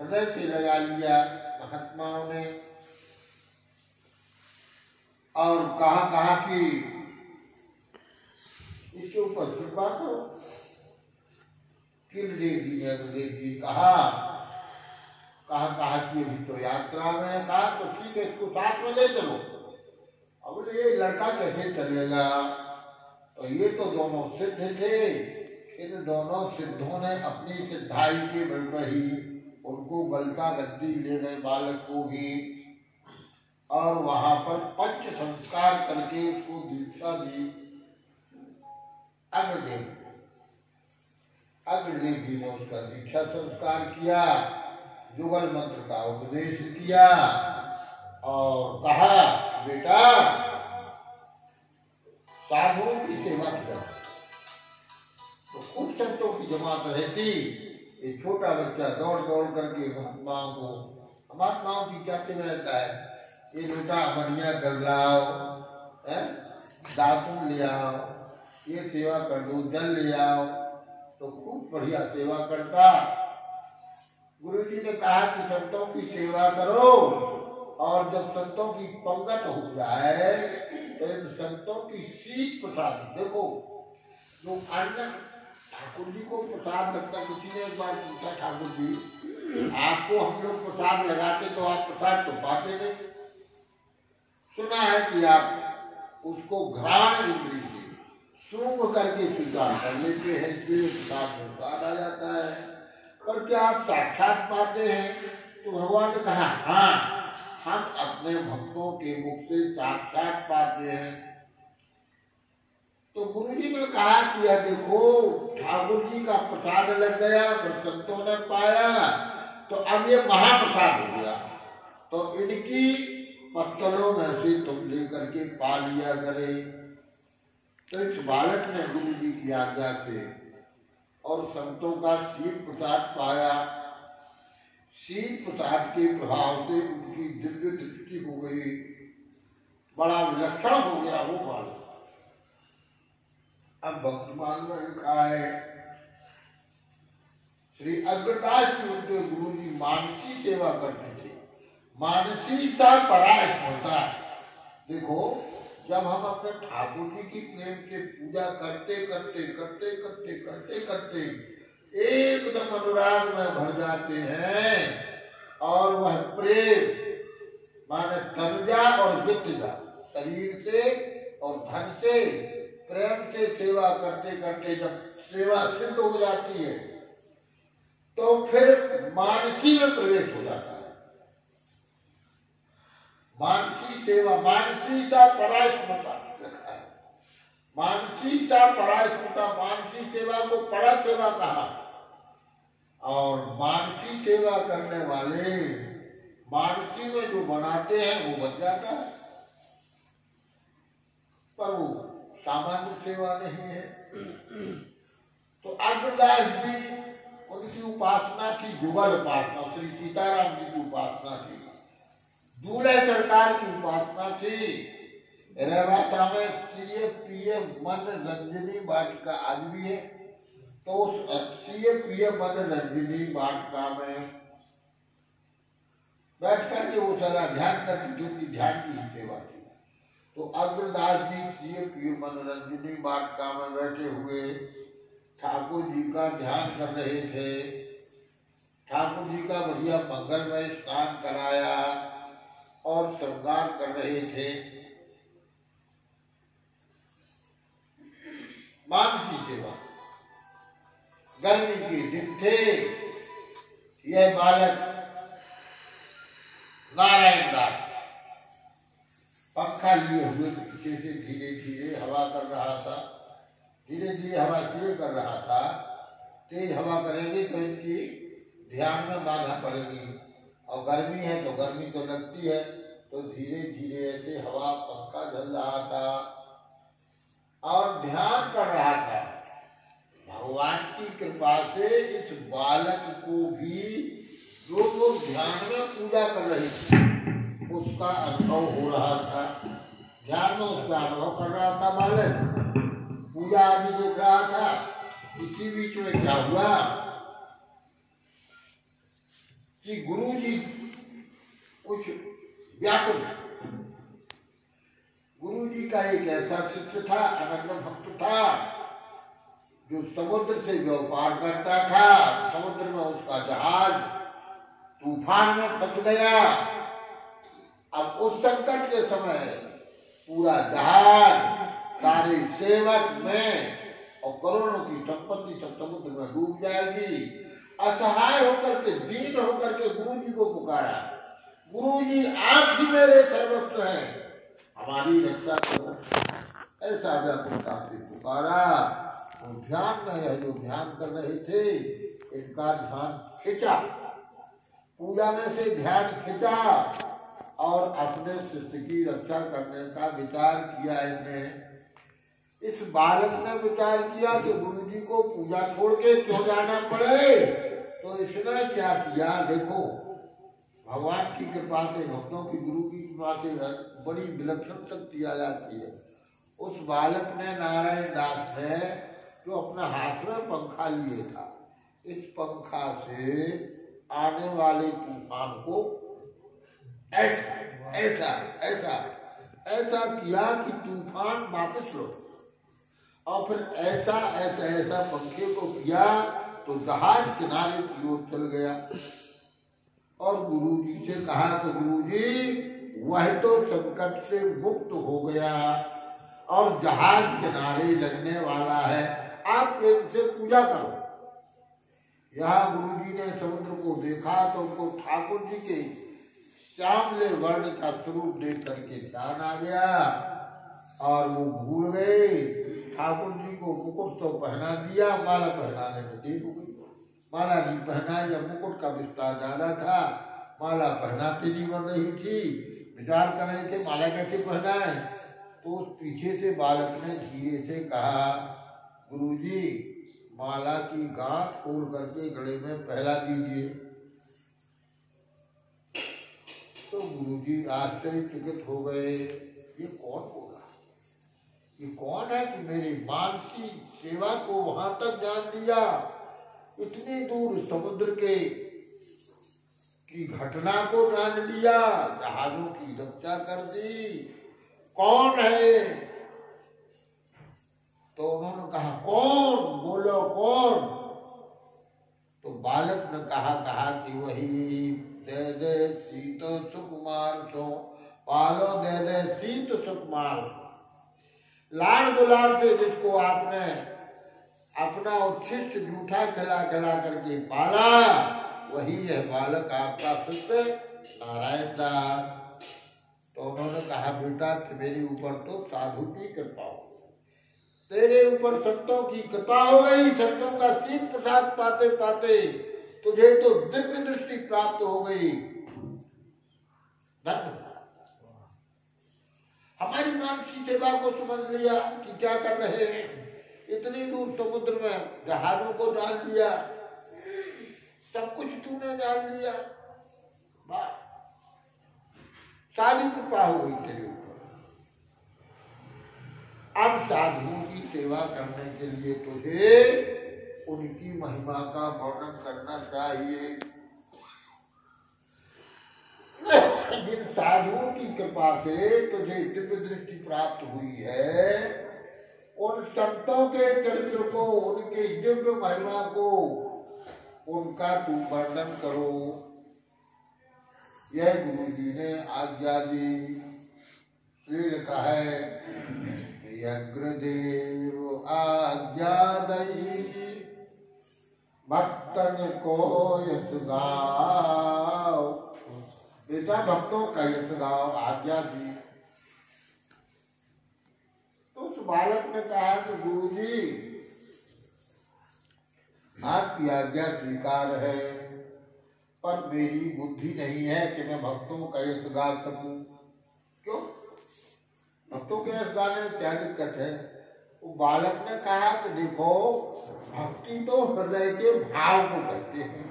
हृदय से लगा लिया महात्माओं ने और कहा कि इसके ऊपर कृपा करो। किलदेव जी ने गुरुदेव जी कहा कि अभी तो यात्रा में, कहा तो ठीक है इसको साथ में ले चलो। अब ये लड़का कैसे चलेगा? तो ये तो दोनों सिद्ध थे, इन दोनों सिद्धों ने अपनी सिद्धाई के बल पर ही उनको गलता गद्दी ले गए बालक को भी और वहां पर पंच संस्कार करके उसको दीक्षा दी। अग्रदेव जी ने उसका दीक्षा संस्कार किया, जुगल मंत्र का उपदेश किया और कहा बेटा साधुओं की सेवा किया। तो खूब संतों की जमात रहती, ये छोटा बच्चा दौड़ दौड़ करके महात्माओं की चाहते में रहता है, ये लोटा अमनिया कर लाओ, दातुन ले आओ, ये सेवा कर दो, जल ले आओ, तो खूब बढ़िया सेवा करता। गुरु जी ने कहा कि संतों की सेवा करो और जब संतों की पंगत हो जाए तो इन संतों की सीख प्रसाद देखो। जो अन्न ठाकुर जी को प्रसाद लगता, किसी ने एक बार पूछा ठाकुर जी आपको हम लोग प्रसाद लगाते तो आप प्रसाद तो पाते नहीं, सुना है कि आप उसको घ्राण इंद्री से सूंघ करके स्वीकार कर लेते हैं, इसलिए प्रसाद में स्वाद आ जाता है, पर क्या आप साक्षात पाते हैं? तो भगवान ने कहा हाँ हम अपने भक्तों के मुख से साक्षात पाते हैं। तो गुरु जी ने कहा कि यह देखो ठाकुर जी का प्रसाद लग गया, संतों ने पाया, तो अब ये महाप्रसाद हो गया, तो इनकी पत्तलों में से तुम लेकर के पा लिया करे। तो इस बालक ने गुरु जी की आज्ञा से और संतों का शील प्रसाद पाया। शील प्रसाद के प्रभाव से उनकी दिव्य दृष्टि हो गई, बड़ा विलक्षण हो गया वो बालक। अब भक्तमान में लिखा है श्री अग्रदास जी उनके गुरु जी मानसी सेवा करते थे, मानसी सा परायश होता। देखो जब हम अपने ठाकुर जी की प्रेम से पूजा करते करते करते करते करते करते एकदम अनुराग में भर जाते हैं और वह प्रेम माने तनुजा और वित्तजा, शरीर से और धन से प्रेम से सेवा करते करते जब सेवा सिद्ध हो जाती है तो फिर मानसी में प्रवेश हो जाता है। मानसी सेवा, मानसी का परास्मृता लिखा है, मानसी का परास्मृता, मानसी सेवा को परा सेवा कहा। और मानसी सेवा करने वाले मानसी में जो बनाते हैं वो बन जाता है, पर वो सामान्य सेवा नहीं है। तो अग्रदास जी उनकी उपासना थी जुगल उपासना, श्री सीताराम जी की उपासना थी, दूल्हे सरकार की उपासना थी। रेवासा में सीए प्रिय मन रंजनी वाटिका आज भी है, तो सीए प्रिय मन रंजनी वाटिका में बैठ करके वो सारा ध्यान करके जो कि ध्यान की सेवा थी। तो अग्रदास जी सीए प्रिय मन रंजनी वाटिका में बैठे हुए ठाकुर जी का ध्यान कर रहे थे। ठाकुर जी का बढ़िया मंगलमय स्नान कराया और श्रृंगार कर रहे थे। मानसी सेवा, गर्मी के दिन थे। यह बालक नारायण दास पंखा लिए हुए पीछे से धीरे धीरे हवा कर रहा था। धीरे धीरे हवा इसलिए कर रहा था, तेज हवा करेंगे तो इनकी ध्यान में बाधा पड़ेगी, और गर्मी है तो गर्मी तो लगती है, तो धीरे धीरे ऐसे हवा पंखा चल रहा था और ध्यान कर रहा था। भगवान की कृपा से इस बालक को भी जो लोग ध्यान में पूजा कर रहे थे उसका अनुभव हो रहा था। ध्यान में उसका अनुभव कर रहा था बालक, पूजा आदि देख रहा था। इसी बीच में क्या हुआ कि गुरु जी कुछ व्याकुल। गुरु जी का एक ऐसा शिष्य था, अनंत भक्त था, जो समुद्र से व्यापार करता था। समुद्र में उसका जहाज तूफान में फंस गया। अब उस संकट के समय पूरा जहाज, सारे सेवक में और करोड़ों की संपत्ति सब समुद्र में डूब जाएगी। असहाय होकर के, दीन होकर के गुरु जी को पुकारा, गुरु जी आप ही मेरे सर्वस्व हैं, हमारी रक्षा करो। ऐसा व्याकुलता से पुकारा। तो ध्यान में है, जो ध्यान कर रहे थे इनका ध्यान खिंचा, पूजा में से ध्यान खिंचा और अपने शिष्य की रक्षा करने का विचार किया। इनने, इस बालक ने विचार किया कि गुरु जी को पूजा छोड़ के क्यों जाना पड़े। तो इसने क्या किया, देखो भगवान की कृपा से, भक्तों की गुरु की कृपा से बड़ी विलक्षण शक्ति आ जाती है। उस बालक ने, नारायण दास ने, जो अपना हाथ में पंखा लिए था, इस पंखा से आने वाले तूफान को ऐसा ऐसा ऐसा ऐसा किया कि तूफान वापस लो, और फिर ऐसा ऐसा ऐसा पंखे को किया तो जहाज किनारे की ओर चल गया। और गुरु जी से कहा कि गुरु जी वह तो संकट से मुक्त हो गया और जहाज किनारे लगने वाला है, आप प्रेम से पूजा करो। यहाँ गुरु जी ने समुद्र को देखा तो उनको ठाकुर जी के श्यामले वर्ण का स्वरूप देख करके ध्यान आ गया और वो भूल गए। ठाकुर जी को मुकुट तो पहना दिया, माला पहनाने में देर हो गई। माला नहीं पहनाई, या मुकुट का विस्तार ज्यादा था, माला पहनाते नहीं बन रही थी। विचार कर रहे थे माला कैसे पहनाए। तो पीछे से बालक ने धीरे से कहा, गुरुजी माला की गांठ खोल करके गले में पहला दीजिए। तो गुरुजी आश्चर्यचकित हो गए, ये कौन होगा, ये कौन है कि मेरी मानसी सेवा को वहां तक जान लिया, इतनी दूर समुद्र के की घटना को जान लिया, जहाजों की रक्षा कर दी, कौन है। तो उन्होंने कहा कौन, बोलो कौन। तो बालक ने कहा कि वही दे दे सीत सुकुमार सो, पालो दे दे सीत सुकुमार। लाड़ दुलार से जिसको आपने अपना उच्छिष्ट जूठा खिला खिला करके पाला, वही है बालक आपका शिष्य नारायण दास। तो उन्होंने कहा बेटा मेरे ऊपर तो साधु की कृपा हो, तेरे ऊपर संतों की कृपा हो गई। संतों का शीत प्रसाद पाते पाते तुझे तो दिव्य दृष्टि प्राप्त हो गई। हमारी मानसी सेवा को समझ लिया कि क्या कर रहे हैं, इतनी दूर समुद्र में जहाजों को डाल दिया, सब कुछ तूने डाल लिया, सारी कृपा हो गई तेरे ऊपर। अब साधुओं की सेवा करने के लिए तुझे उनकी महिमा का वर्णन करना चाहिए। जिन साधुओं की कृपा से तुझे दिव्य दृष्टि प्राप्त हुई है, उन संतों के चरित्र को, उनके दिव्य महिमा को उनका तू वर्णन करो। यह गुरु जी ने आज्ञा दी। श्री लिखा है अग्रदेव आज्ञा दई भक्तन को यश गाओ। बेटा भक्तों का यश गाओ, आज्ञा दी। तो उस बालक ने कहा कि गुरु जी आपकी आज्ञा स्वीकार है, पर मेरी बुद्धि नहीं है कि मैं भक्तों का यश गा सकूं। क्यों? भक्तों के यश गाने में क्या दिक्कत है? वो बालक ने कहा कि देखो, भक्ति तो हृदय के भाव को कहते हैं।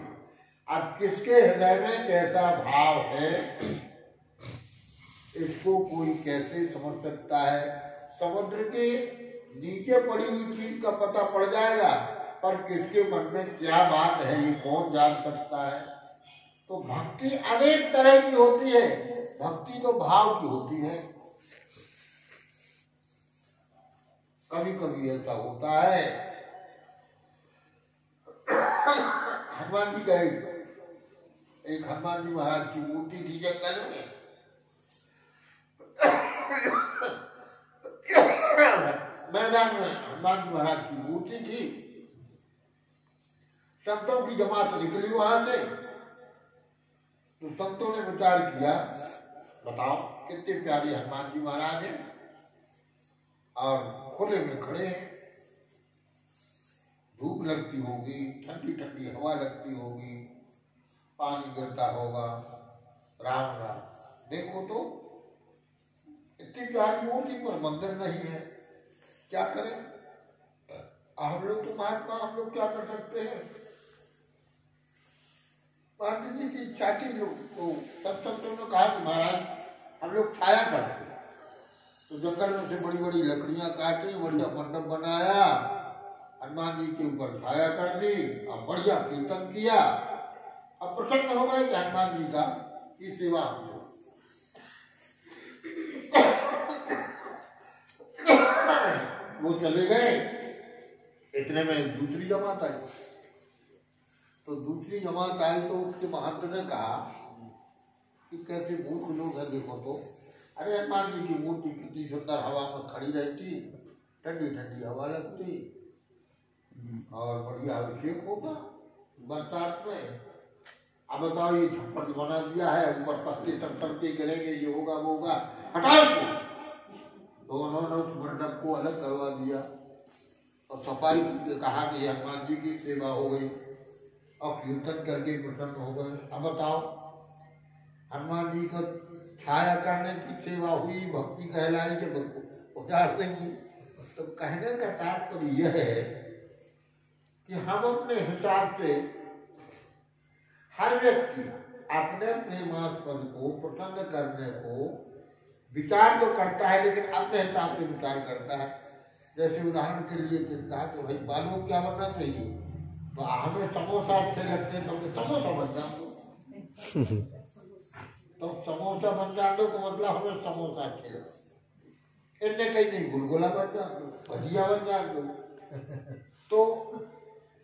अब किसके हृदय में कैसा भाव है, इसको कोई कैसे समझ सकता है? समुद्र के नीचे पड़ी हुई चीज का पता पड़ जाएगा, पर किसके मन में क्या बात है ये कौन जान सकता है? तो भक्ति अनेक तरह की होती है। भक्ति तो भाव की होती है। कभी कभी ऐसा होता है, हनुमान जी गए, एक हनुमान जी महाराज की मूर्ति थी जंगल में। मैदान में हनुमान जी महाराज की मूर्ति थी। संतों की जमात निकली वहां से। तो संतों ने विचार किया, बताओ कितने प्यारे हनुमान जी महाराज हैं और खुले में खड़े हैं, धूप लगती होगी, ठंडी ठंडी हवा लगती होगी, पानी गिरता होगा, राम राम। देखो तो इतनी प्यारी मूर्ति पर मंदिर नहीं है, क्या करें? हम लोग तो महात्मा, हम लोग क्या कर सकते हैं? महाराज जी की इच्छा थी लोग तो तब संतों ने कहा कि महाराज हम लोग छाया करते। तो जंगल में से बड़ी बड़ी लकड़ियां काटी, बढ़िया मंडप बनाया, हनुमान जी के ऊपर छाया कर दी और बढ़िया कीर्तन किया। अब प्रसन्न हो गए कि हनुमान जी का की सेवा हम लोग। वो चले गए। इतने में दूसरी जमात आई। तो दूसरी जमात आई तो उसके महंत ने कहा कि कैसे मूर्ख लोग हैं, देखो तो, अरे हनुमान जी की मूर्ति कितनी सुंदर हवा में खड़ी रहती, ठंडी ठंडी हवा लगती और बढ़िया अभिषेक होगा बरसात में। अब बताओ ये झप्पड़ बना दिया है, ऊपर पत्ते तर के गिरेंगे, ये होगा वो होगा, हटाओ इसको। तो उन्होंने उस मंडप को अलग करवा दिया और सफाई करके कहा कि हनुमान जी की सेवा हो गई और कीर्तन करके प्रसन्न हो गए। अब बताओ हनुमान जी को छाया करने की सेवा हुई, भक्ति कहलाई के उतार देंगी। तो कहने का तात्पर्य यह है कि हम अपने हिसाब से हर व्यक्ति अपने प्रेमास्पद को प्रसन्न करने को विचार तो करता है, लेकिन अपने हिसाब से विचार करता है। जैसे उदाहरण के लिए कहा कि भाई बालों को क्या बनना चाहिए, तो हमें समोसा अच्छे लगते हैं तो समोसा बन जाओ। तो समोसा बन जाने को मतलब हमें समोसा अच्छे लगते, इतने कहीं नहीं गुलगुला बन जाते, भजिया बन जाते। तो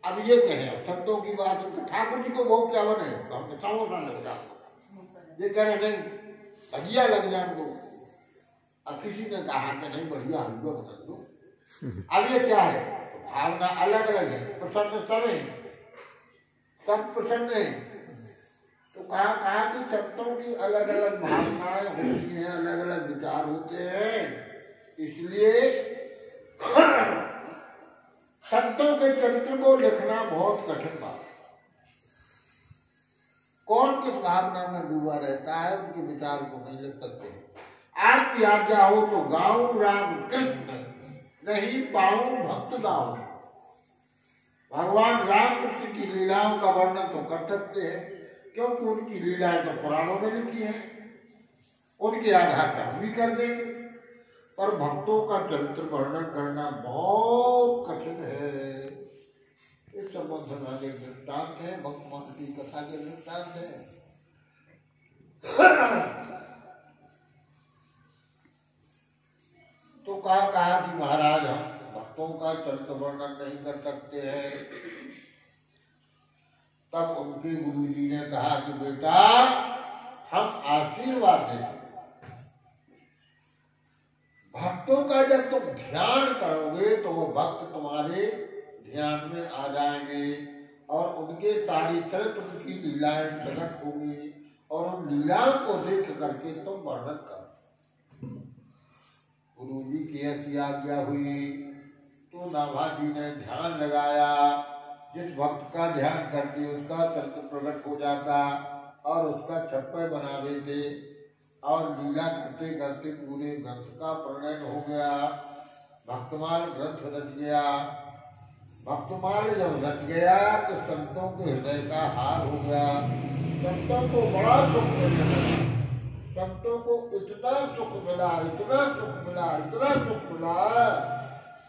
अब ये कहें संतों की बात, ठाकुर जी को भोग क्या बने तो हमें समोसा लग जाता, ये कह रहे नहीं भजिया लग जाए दो। अब किसी ने कहा कि नहीं बढ़िया हलवा बना दो। अब ये क्या है, तो भावना अलग अलग है, प्रसन्न सब है, सब प्रसन्न है। तो कहा कि संतों की अलग अलग भावनाएं होती हैं, अलग अलग विचार होते हैं, इसलिए संतों के चरित्र को लिखना बहुत कठिन बात। कौन किस भावना में डूबा रहता है उनके विचार को नहीं लिख सकते। आपकी आज्ञा हो तो गाऊं राम कृष्ण, नहीं पाऊं भक्त दाऊं। भगवान राम कृष्ण की लीलाओं का वर्णन तो कर सकते हैं, क्योंकि उनकी लीलाएं तो पुराणों में लिखी है, उनके आधार पर हम भी कर देंगे। पर भक्तों का चरित्र वर्णन करना बहुत कठिन है। इस संबंध में अनेक दृष्टांत है, भगवान की कथा के दृष्टांत है। तो कहा कि महाराज हम भक्तों का चरित्र वर्णन नहीं कर सकते हैं, तब उनके गुरुजी ने कहा कि बेटा हम आशीर्वाद देते, भक्तों का जब तुम ध्यान करोगे तो वो भक्त तुम्हारे ध्यान में आ जाएंगे और उनके सारी चरित्र उनकी लीलाएं प्रकट होगी और उन लीलाओं को देख करके तुम वर्णन करो। गुरुजी की ऐसी आज्ञा हुई तो नाभाजी ने ध्यान लगाया। जिस भक्त का ध्यान करते उसका चरित्र प्रकट हो जाता और उसका छप्पर बना देते और लीला करते करते पूरे ग्रंथ का प्रणयन हो गया। भक्तमाल ग्रंथ रच गया। भक्तमाल जब रच गया तो संतों के हृदय का हार हो गया। संतों को बड़ा सुख मिला। संतों को इतना सुख मिला, इतना सुख मिला, इतना सुख मिला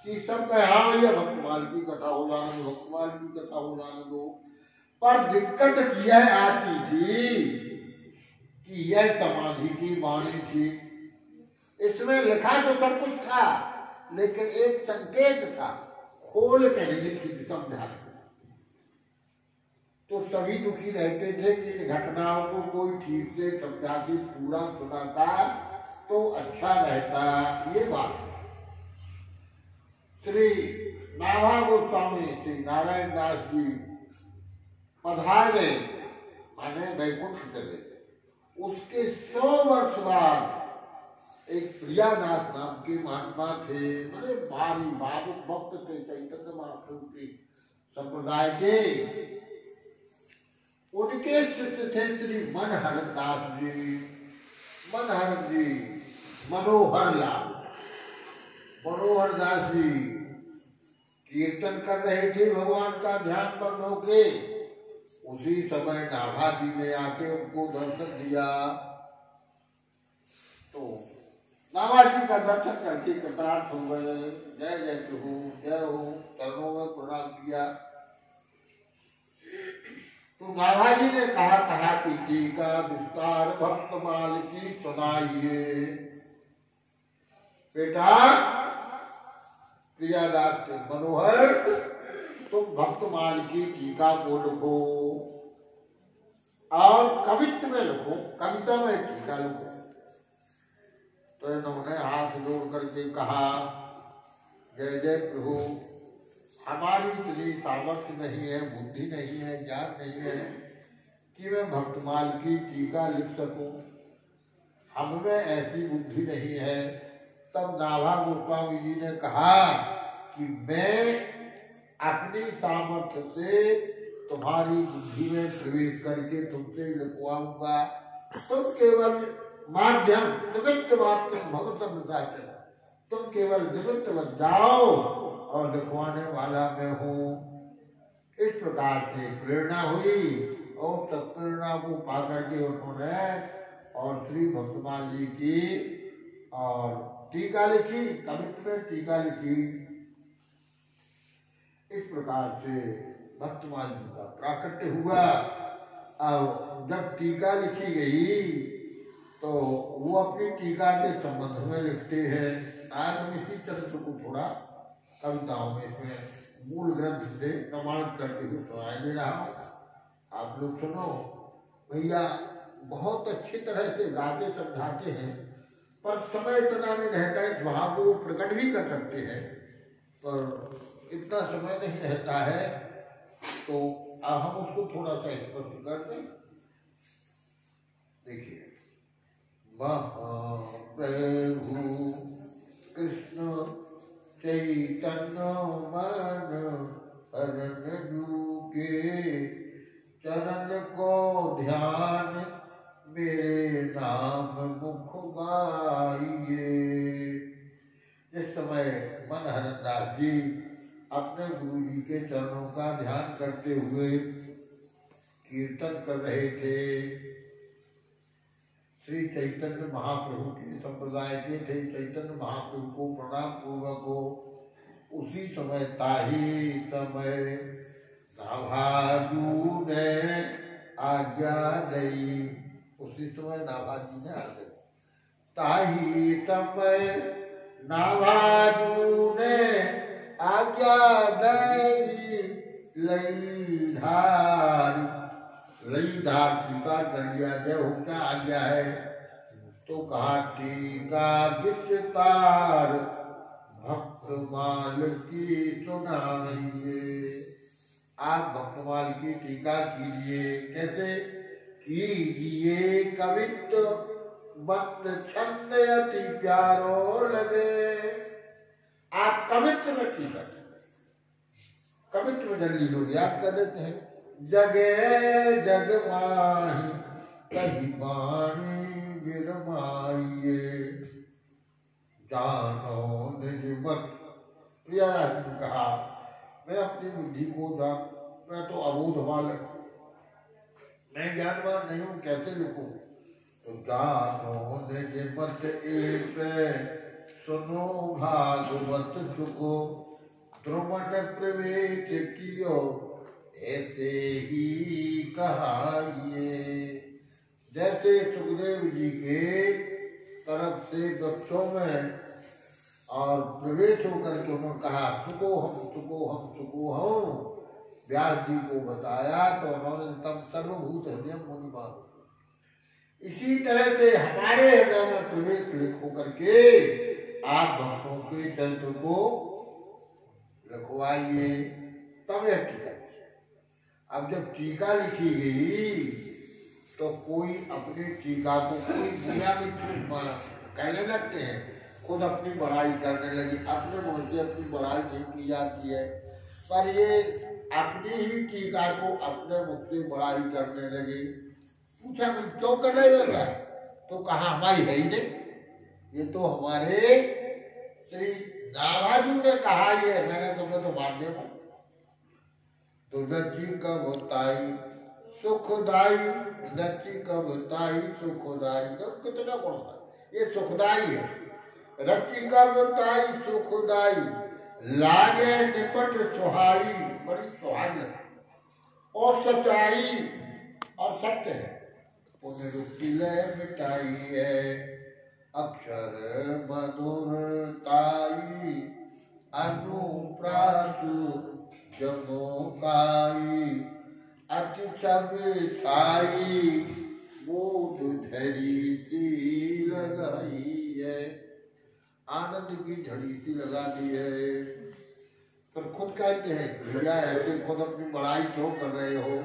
कि सब कहे हाँ भैया भक्तमाल की कथा हो जाने दो, भक्तमाल की कथा हो जाने दो। पर दिक्कत यह आती थी कि यह समाधि की वाणी थी। इसमें लिखा तो सब कुछ था लेकिन एक संकेत था, खोल के नहीं लिखी समझा। तो सभी दुखी रहते थे कि इन घटनाओं को कोई ठीक से समझा के पूरा सुनाता तो अच्छा रहता। ये बात श्री नाभा गोस्वामी श्री नारायण दास जी पधार गए, माने वैकुंठ चले। उसके 100 वर्ष बाद एक प्रियादास नाम के महात्मा थे, बड़े भारी भावुक भक्त थे चैतन्य महाप्रभु के संप्रदाय के। उनके शिष्य थे श्री मनहर दास जी। मनहर जी मनोहर लाल मनोहर दास जी कीर्तन कर रहे थे भगवान का ध्यान मग्न होके। उसी समय नाभा जी ने आके उनको दर्शन दिया। तो नाभा जी का दर्शन करके कृतार्थ हो गए। जय जय प्रभु, जय हो, चरणों में प्रणाम किया। तो नाभा जी ने कहा कि टीका विस्तार भक्तमाल की सुनाइए। बेटा प्रियादास के मनोहर तुम भक्तमाल की टीका को लिखो और कवित्व में लिखो, कविता में टीका लिखो। तो इन्होंने हाथ जोड़ करके कहा जय जय प्रभु, हमारी इतनी सामर्थ्य नहीं है, बुद्धि नहीं है, ज्ञान नहीं है कि मैं भक्तमाल की टीका लिख सकूं। हममें ऐसी बुद्धि नहीं है। तब नाभा गोस्वामी जी ने कहा कि मैं अपनी सामर्थ्य से तुम्हारी बुद्धि में प्रवेश करके तुमसे लिखवाऊंगा। तुम केवल माध्यम निमित्त मात्र भगवत, तुम केवल निमित्त बन जाओ और लिखवाने वाला मैं हूँ। इस प्रकार से प्रेरणा हुई और सब प्रेरणा को पा करके उन्होंने और श्री भक्तमाल जी की और टीका लिखी, कवित्व में टीका लिखी। इस प्रकार से भक्तमाल जी का प्राकट्य हुआ। और जब टीका लिखी गई तो वो अपनी टीका के संबंध में लिखते हैं। आज हम इसी चरित्र को थोड़ा कविताओं में इसमें मूल ग्रंथ से प्रमाणित करते हुए सुनाई दे रहा हूँ। आप लोग सुनो। भैया बहुत अच्छी तरह से गाते समझाते हैं पर समय इतना नहीं रहता है, भाव को प्रकट भी कर सकते हैं पर इतना समय नहीं रहता है। तो हम उसको थोड़ा सा स्पष्ट कर दें। देखिए, महाप्रभु कृष्ण चैतन्य मन हरण के चरण को ध्यान मेरे नाम मुख गाइए। इस समय मनहर दास जी अपने गुरु जी के चरणों का ध्यान करते हुए कीर्तन कर रहे थे। श्री चैतन्य महाप्रभु के संप्रदाय के थे। चैतन्य महाप्रभु को प्रणाम पूर्वक हो। उसी समय ताही समय नाभाजू ने आज्ञा दी। उसी समय नाभाजी ने आज्ञा, ताही समय नाभाजू ने आज्ञा दी, लई धार स्वीकार कर लिया। जय हो क्या आज्ञा है? तो कहा टीका विस्तार भक्तमाल की सुनाइए। आप भक्तमाल की टीका कीजिए। कैसे कीजिए? कवित्व बत छंद अति प्यारो लगे। आप कवित्व में टीका, कवित्व जल्दी लोग याद कर लेते हैं। जगे जग माही कही बाणी गिरमाइए, जानो निज मत। प्रियादास ने कहा मैं अपनी बुद्धि को मैं तो अबोध बालक हूं, मैं ज्ञानवान नहीं हूं, कैसे लिखूं? तो जानो निज मत एक सुनो भागवत सुखो, द्रुमन प्रवेश कियो ऐसे ही कहाइए। जैसे सुखदेव जी के तरफ से वृक्षों में और प्रवेश होकर के उन्होंने कहा सुखो हम व्यास जी को बताया, तो उन्होंने तब सर्वभूत हृदय मुनि मानो। इसी तरह से हमारे हृदय में प्रवेश होकर के आप भक्तों के चरित्र को लिखवाइए, तब यह टीका। अब जब टीका लिखी गई तो कोई अपनी टीका को कोई दुनिया में कहने लगते हैं, खुद अपनी बड़ाई करने लगी। अपने मुंह से अपनी बड़ाई नहीं की जाती है, पर ये अपनी ही टीका को अपने मुख से बड़ाई करने लगी। पूछा कि क्यों कर रहे हो क्या? तो कहा हमारी है ही नहीं, ये तो हमारे श्री नाभाजू ने कहा ही है, मैंने तुम्हें तो मान दिया। तो नची कब होताई सुखदाई, नची कब होताई सुखदाई। तो कितना गुण होता है, ये सुखदाई है। रची कब होताई सुखदाई, लागे निपट सुहाई, बड़ी सुहाई है। और सच्चाई और सत्य है, पुनरुक्ति लय मिटाई है। अक्षर मधुरताई अनुप्रासु जमोकाई, अति छब छाई बोध धरी सी लगाई है। आनंद की झड़ी सी लगा दी है। पर खुद कहते हैं भैया ऐसे खुद अपनी बड़ाई क्यों कर रहे हो?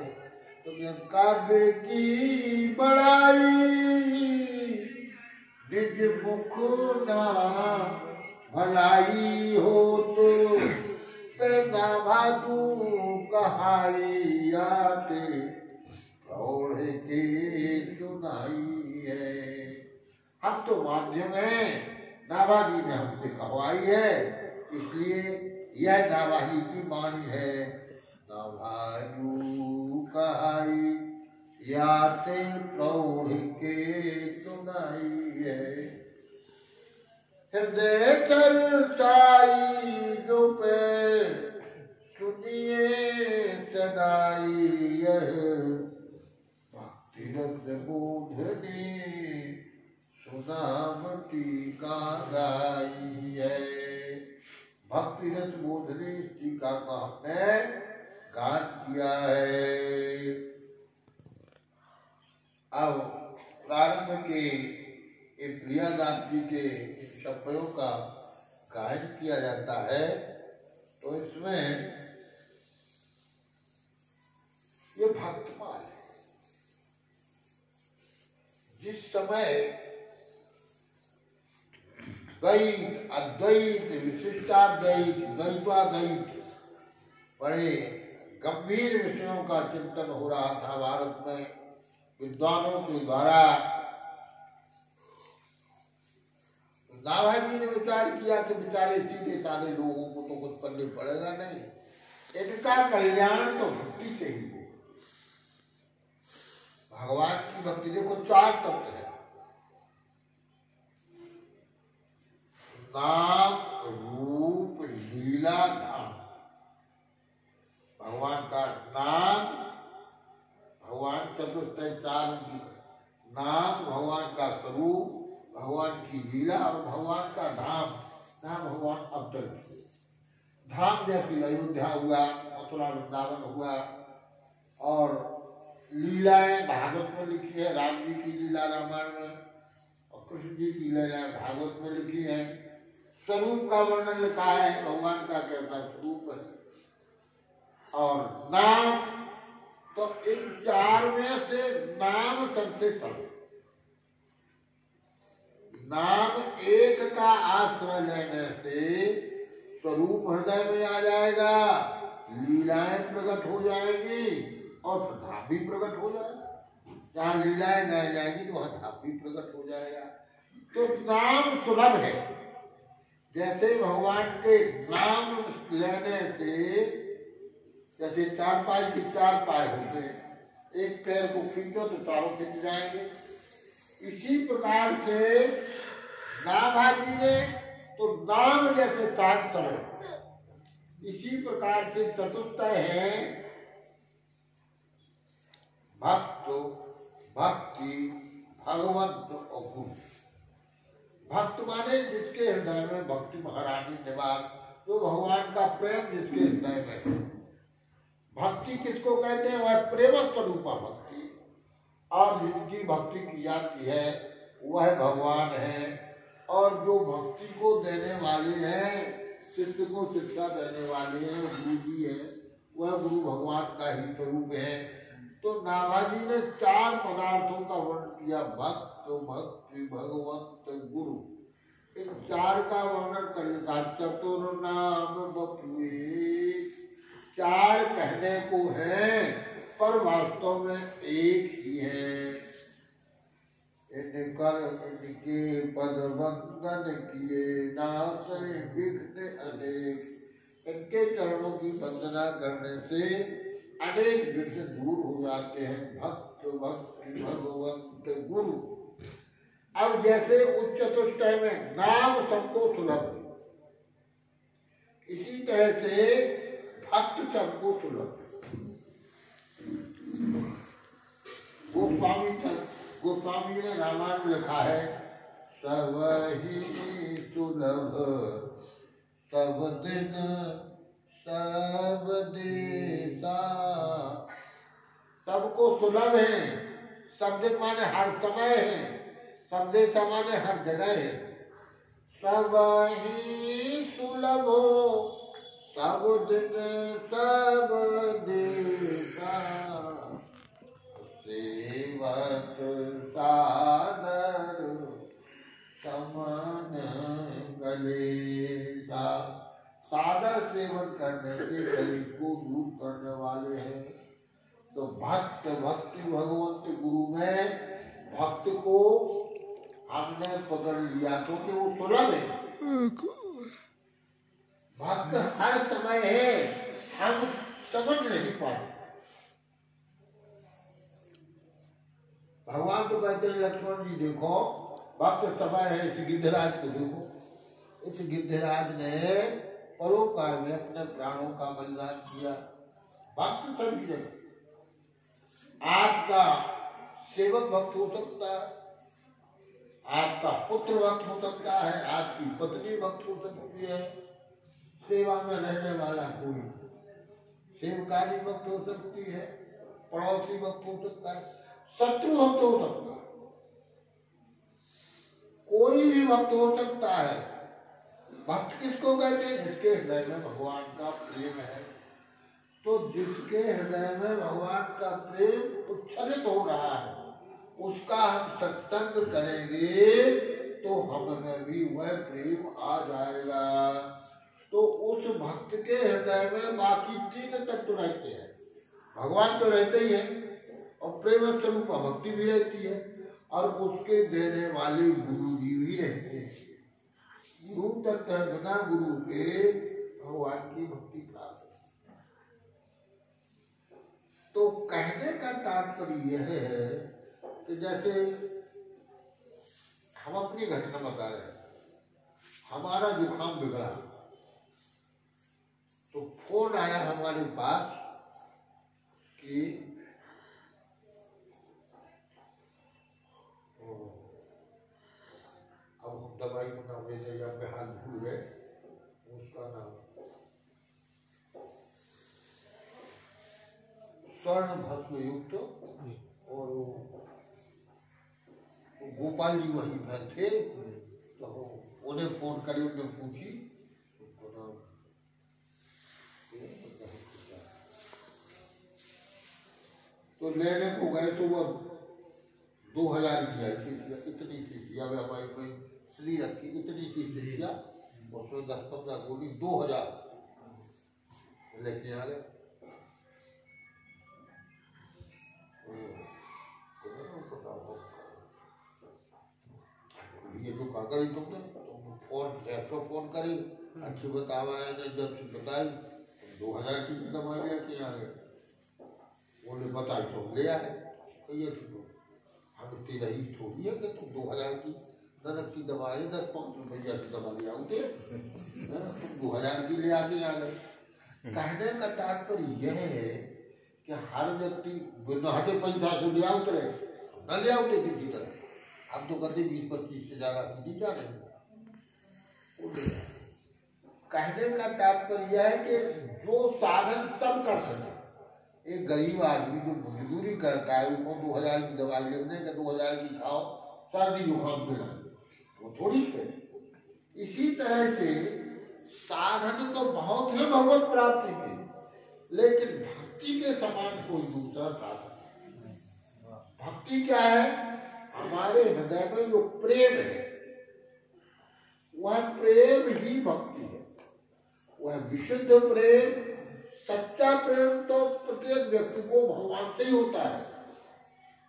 तो काव्य की बड़ाई निज मुख ना भलाई हो, तो ना भादू कहाई आते प्रौढ़ के सुनाई है। हम तो माध्यम है, नाभाजी ने हमसे कहवाई है, इसलिए यह नाभाजी की वाणी है। नाभाजू कहाई याते प्रौढ़ के सुनाई है। हृदय तरसाई दुपे सुनिए सदाई, यह भक्ति रस बोधनी सुनाम टीका गाई है। भक्ति रस बोधनी टीका का हमने गान किया है। अब प्रारंभ के प्रियादास जी के शब्दों का गायन किया जाता है, तो इसमें ये भक्तमाल है। जिस समय द्वैत अद्वैत विशिष्टाद्वैत द्वैताद्वैत बड़े गंभीर विषयों का चिंतन हो रहा था भारत में विद्वानों के द्वारा, नाभाजी ने विचार किया कि बेचारे सीधे साधे लोगों को तो कुछ पल्ले पड़ेगा नहीं, इनका कल्याण तो भक्ति से ही हो। भगवान की भक्ति देखो चार तत्व है, नाम रूप लीला धाम। भगवान का नाम, भगवान चतुष्टय चार, नाम भगवान का स्वरूप, भगवान की लीला और भगवान का धाम। नाम भगवान अवतरित, धाम जैसी अयोध्या हुआ, मथुरा वृंदावन हुआ, और लीलाएं भागवत में लिखी है, राम जी की लीला रामायण में और कृष्ण जी की लीला भागवत में लिखी है। स्वरूप का वर्णन लिखा है, भगवान का कैसा स्वरूप है। और नाम तो इन चार में से नाम सबसे सरल। नाम एक का आश्रय लेने से स्वरूप हृदय में आ जाएगा, लीलाएं प्रकट हो जाएगी और धाम भी प्रकट हो जाएगा। जहाँ लीलाएं गाई जाएगी तो वहाँ धाम भी प्रकट हो जाएगा। तो नाम सुलभ है। जैसे भगवान के नाम लेने से, जैसे चार पाई के चार पाए होते हैं, एक पैर को खींचो तो चारों खींच जाएंगे। इसी प्रकार से नाभाजी ने तो नाम जैसे सात तरह, इसी प्रकार से चतुष्टय है भक्त, भक्ति, भगवंत और गुरु। भक्त माने जिसके हृदय में भक्ति महारानी निवास, तो भगवान का प्रेम जिसके हृदय में है। भक्ति किसको कहते हैं? वह प्रेम स्वरूपा भक्ति। और जिनकी भक्ति की जाती है वह भगवान है। और जो भक्ति को देने वाले हैं, शिष्य को शिक्षा देने वाले हैं, गुरु जी है, वह गुरु भगवान का ही स्वरूप है। तो नाभाजी ने चार पदार्थों का वर्णन किया, भक्त, भक्ति, भगवंत, गुरु। इन चार का वर्णन करेगा। चतुर नाम बपुए, चार कहने को है पर वास्तव में एक ही है। इनकर इनके पद वंदन किए, नासे विघ्न अनेक। इनके चरणों की वंदना करने से अनेक विघ्न दूर हो जाते हैं। भक्त, भक्ति, भगवंत, गुरु। अब जैसे उच्च चतुष्टय में नाम सबको सुलभ है, इसी तरह से भक्त सबको सुलभ है। गोस्वामी ने रामायण में लिखा है, सब ही सुलभ सब दिन सब देता। सबको सुलभ है, सब दिन माने हर समय है, सब देता माने हर जगह है। सब ही सुलभ सब दिन सब देता, सेवक सादर समन गलेसा। सादर सेवन करने से गरीब को दूर करने वाले हैं। तो भक्त, भक्ति, भगवंत, गुरु में भक्त को हमने पकड़ लिया क्योंकि वो सुलभ है। भक्त हर समय है, हम समझ नहीं पाते। भगवान तो कहते हैं लक्ष्मण जी देखो, भक्त समय है। इस गिद्धराज को देखो, इस गिद्धराज ने परोपकार में अपने प्राणों का बलिदान किया। भक्त सभी जगह। आपका सेवक भक्त हो सकता है, आपका पुत्र भक्त हो सकता है, आपकी पत्नी भक्त हो सकती है, सेवा में रहने वाला कोई सेवकारी भक्त हो सकती है, पड़ोसी भक्त हो सकता है, शत्रु भक्त हो सकता है, कोई भी भक्त हो सकता है। भक्त किसको कहते हैं? जिसके हृदय में भगवान का प्रेम है। तो जिसके हृदय में भगवान का प्रेम उच्छलित हो रहा है, उसका हम सत्संग करेंगे तो हमें भी वह प्रेम आ जाएगा। तो उस भक्त के हृदय में बाकी तीन तत्व रहते हैं। भगवान तो रहते ही है और प्रेम स्वरूप भक्ति भी रहती है, और उसके देने वाले गुरु जी भी रहते हैं। गुरु तत्व बिना गुरु के भगवान की भक्ति प्राप्त है। तो कहने का तात्पर्य यह है कि जैसे हम अपनी घटना बता रहे हैं, हमारा जुकाम बिगड़ा तो फोन आया हमारे पास कि अब हम दवाई को नाम ले या बेहाल भूल गए उसका नाम, स्वर्ण भस्म युक्त और गोपाल जी वहीं पर थे। तो उन्हें फोन करी, उन्हें पूछी तो लेने को गए तो वह 2000 की आई थी, इतनी सी दिया हमारी कोई श्री रखी, इतनी सी दिया, उसमें 10-15 गोली 2000 लेके आ गए। ये तो कागज तुमने फोन करी, अच्छी बतावा है, जब से बताई 2000 की दवाई लेके आ गए। बोले बताई तो ले आए, कहिए हम इतनी रही थोड़ी है कि तुम 2000 की नरक की दवाई 10-5 रुपया की दवा ले आओगे, तुम 2000 की ले आके आ गए। कहने का तात्पर्य यह है कि हर व्यक्ति नहाते 5 से ले उतरे न ले आते किसी तरह, अब तो कहते 20-25 से ज्यादा की जा रही। कहने का तात्पर्य यह है कि जो साधन सब कर सके, एक गरीब आदमी जो मजदूरी करता है उसको 2000 की दवाई लिख दें कि 2000 की खाओ, सर्दी जुकाम मिला, वो थोड़ी है। इसी तरह से साधन तो बहुत है भगवत प्राप्ति के, लेकिन भक्ति के समान कोई दूसरा साधन नहीं। भक्ति क्या है? हमारे हृदय में जो प्रेम है वह प्रेम ही भक्ति है। वह विशुद्ध प्रेम, सच्चा प्रेम तो प्रत्येक व्यक्ति को भगवान से ही होता है।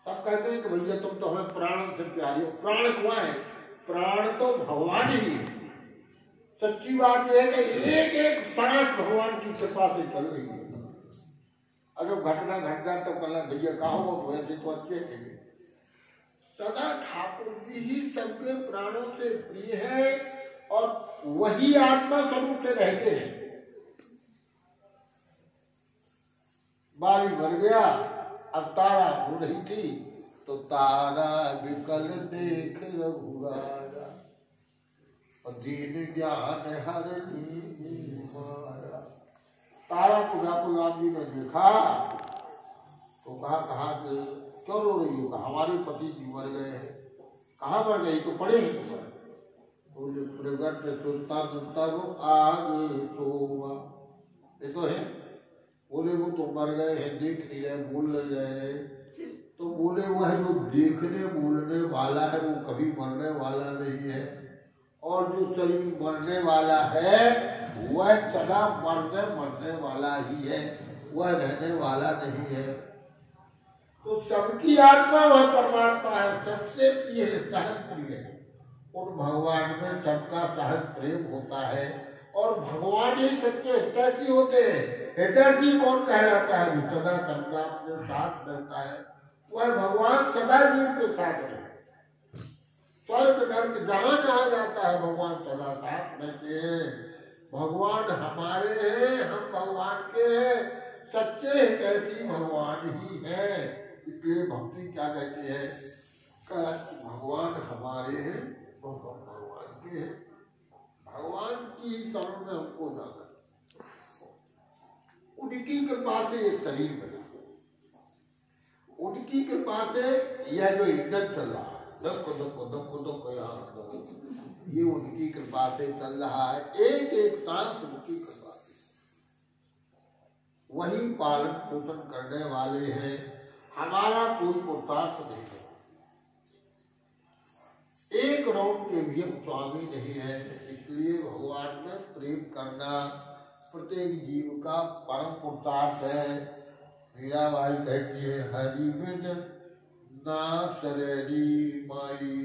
सब कहते हैं कि भैया तुम तो हमें प्राण से प्यारी हो। प्राण कौन है? प्राण तो भगवान ही है। सच्ची बात यह है कि एक एक सांस भगवान की कृपा से चल रही है। अगर घटना घट जाए तो कहना भैया कहा हो तो ऐसे तो अच्छे थे। सदा ठाकुर जी ही सबके प्राणों से प्रिय है और वही आत्मा स्वरूप से रहते हैं। बाली मर गया, अब तारा हो रही थी तो तारा विकल देख रघुराया और दीन ज्ञान हर लीनी माया। तारा को व्याकुल राम जी ने देखा तो कहा कि क्यों रो रही हो? हमारे पति जी मर गए हैं। कहाँ मर गए? तो पड़े ही प्रगट सुनता तब आगे सोवा। ये तो है। बोले वो तो मर गए हैं, देख नहीं रहे, बोल नहीं रहे। तो बोले वह जो देखने बोलने वाला है वो कभी मरने वाला नहीं है, और जो शरीर मरने वाला है वह सदा मरने वाला ही है, वह रहने वाला नहीं है। तो सबकी आत्मा वह परमात्मा है, सबसे प्रिय है, सहज प्रिय है। उन भगवान में सबका सहज प्रेम होता है और भगवान ही सच्चे हितैषी होते हैं। हितैषी कौन कहलाता है? सदा सर्वदा अपने साथ रहता है, वह भगवान सदा जीव के साथ रहता है। स्वर्ग नरक जहाँ जहाँ जाता है भगवान सदा साथ रहते हैं। भगवान हमारे हैं, हम भगवान के हैं, सच्चे हितैषी भगवान ही है। इसलिए भक्ति क्या कहती है? भगवान हमारे हैं तो हम भगवान के हैं। भगवान की तरफ में हमको जाना, उनकी कृपा से एक शरीर बना, उनकी कृपा से यह जो इंजन चल रहा है, दो यहाँ, ये उनकी कृपा से चल रहा है। एक एक सांस उनकी कृपा से, वही पालन पोषण करने वाले हैं। हमारा कोई पुरुषार्थ नहीं है। एक रौन के भी हम स्वामी नहीं है। इसलिए भगवान में प्रेम करना प्रत्येक जीव का परम पुरुषार्थ है। मीराबाई कहती है, हरि बिन ना शरीरी माई,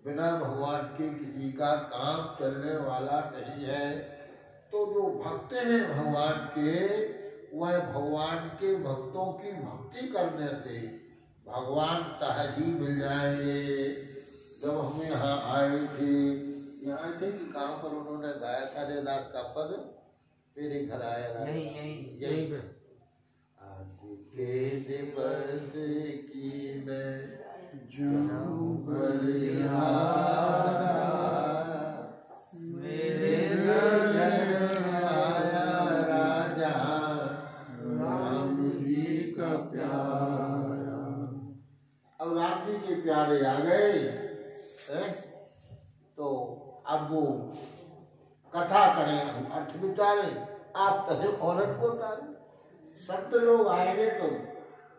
बिना भगवान के किसी का काम चलने वाला नहीं है। तो जो भक्त हैं भगवान के, वह भगवान के भक्तों की भक्ति करने से भगवान सहज ही मिल जाएंगे। जब हम यहाँ आए थे कि कहाँ पर उन्होंने गाया था रेदास का पद, मेरे घर आया यही आज के दिवस की मैं जो बलिहारा, मेरे घर आया राजा राम अब वो कथा करें, अर्थ विचारें, आप कहे औरत को उतारें। संत लोग आएंगे तो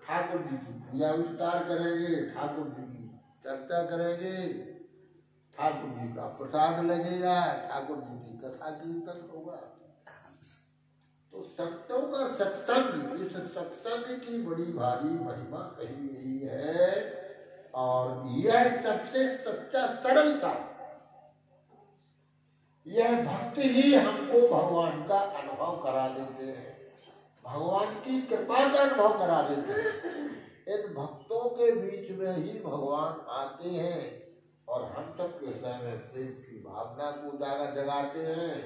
ठाकुर जी की पूजा विस्तार करेंगे, ठाकुर जी की चर्चा करेंगे, ठाकुर जी का प्रसाद लगेगा, ठाकुर जी की कथा कीर्तन होगा। तो संतों का सत्संग, इस सत्संग की बड़ी भारी महिमा कही गई है और यह सबसे सच्चा सरलता, यह भक्ति ही हमको भगवान का अनुभव करा देते हैं, भगवान की कृपा का अनुभव करा देते हैं। इन भक्तों के बीच में ही भगवान आते हैं और हम सब के हृदय में प्रेम की भावना को जगाते हैं,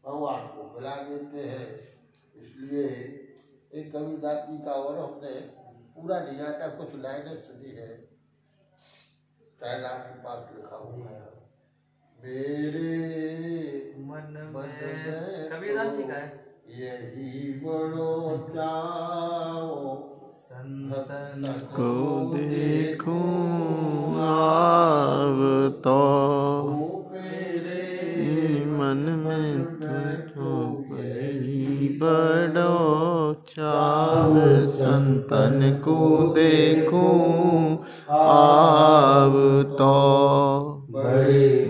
भगवान को मिला देते हैं। इसलिए एक कविता की का और हमने पूरा नहीं आता, कुछ लाइनें सुनी है, शायद आपके पास लिखा हुआ है। मेरे मन में कबीरदास जी का है, यही बड़ो चाओ संतन को देखूं आव तो मेरे मन में तुझको यही बड़ो चाव, संतन को देखूं आव तो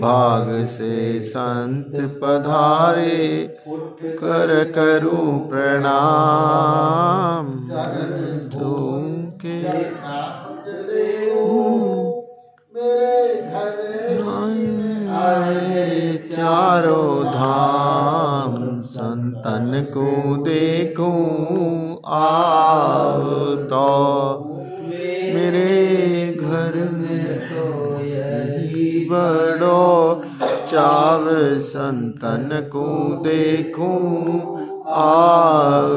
भाग से संत पधारे कर करूं प्रणाम, के मेरे घर आए चारों धाम, संतन को देखूं आव तो मेरे घर में तो यही बड़ो चाव, संतन को देखूं आव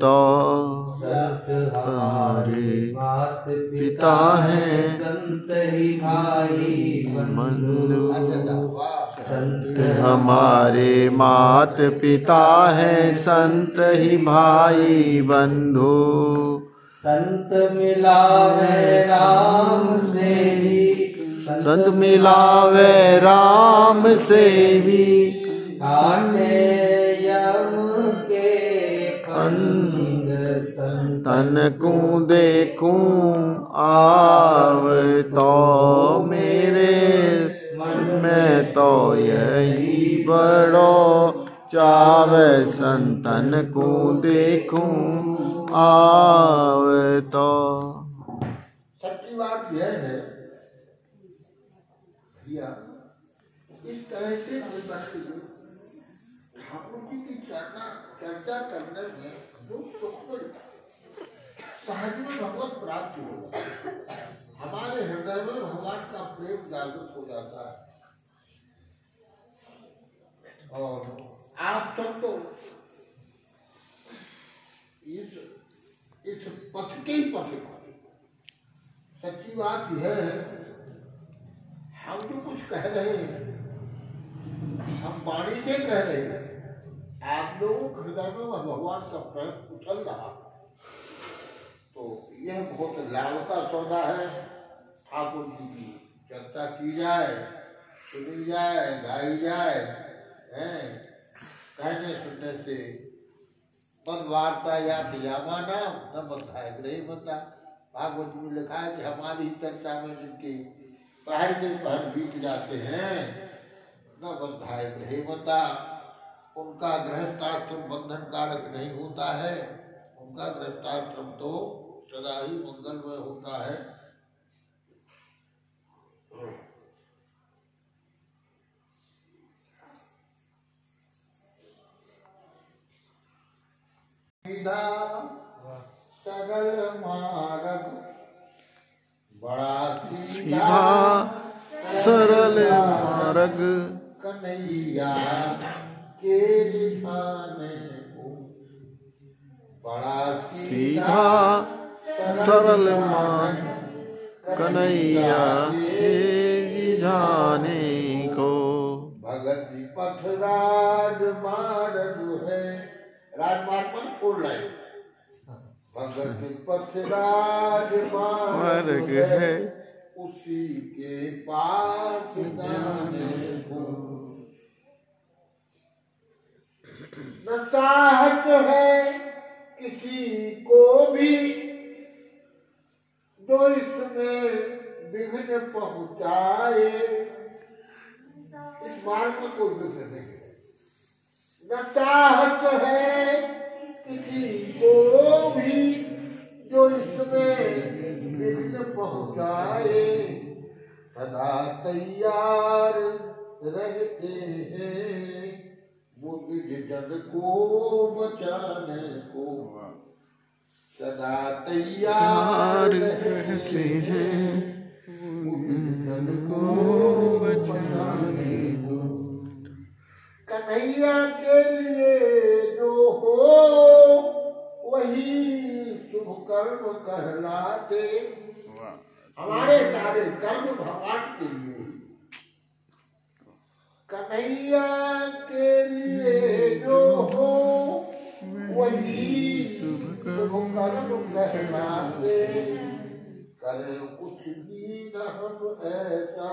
तो हमारे मात पिता हैं संत ही भाई बंधु, संत हमारे मात पिता हैं संत ही भाई बंधु, संत मिलावे राम से ही, संत मिलावे राम से ही, काटे यम के फंद संतन तन को देखूं आव तो मेरे मन में तो यही बड़ो चाव, संतन को देखूं आव तो। सच्ची बात यह है भैया, इस तरह से ठाकुर जी की चर्चा करने में जो सुख मिलता है, सहज में भगवत प्राप्ति होगा, हमारे हृदय में भगवान का प्रेम जागृत हो जाता है। और आप सब तो इस पथ के ही पथ पर, सच्ची बात यह है, हम जो कुछ कह रहे हैं, हम वाणी से कह रहे हैं, आप लोगों के हृदय में भगवान का प्रेम उछल रहा, तो यह बहुत लाभ का सौदा है। ठाकुर जी की चर्चा की जाए, सुनी जाए, गाई जाए, कहने सुनने से पद वार्ता या यामाना न बंधाए ग्रही बंधा। भागवत में लिखा है कि हमारी चर्चा में जिनके पहर के पहर बीत जाते हैं, न बंधाए ग्रही बंधा, उनका गृहस्थाश्रम बंधन कारक नहीं होता है, उनका गृहस्थाश्रम तो सदा ही मंगलमय होता है। सीधा सरल मार्ग, बड़ा सीधा सरल मार्ग, कन्हैया के रिझाने को, बड़ा सीधा सरल मार्ग, कन्हैया के रिझाने को। भगत पथ राजमार्ग है, राजमार्ग पर 4 लाइन, भगत पथ राजमार्ग है, उसी के पास जाने को, साहस है किसी को भी जो इसमें विघ्न पहुंचाए। इस मार्ग में कोई विघ्न नहीं है। न साहस है किसी को भी जो इसमें विघ्न पहुंचाए। सदा तैयार रहते हैं बुद्ध जन को बचाने को। सदा तैयार रहते हैं जन को बचाने को। कन्हैया के लिए जो हो वही शुभ कर्म कहलाते। हमारे सारे कर्म भगवान के लिए। कन्हैया के लिए जो हो वही शुभ कर्म कहलाते। करे कुछ भी न हम ऐसा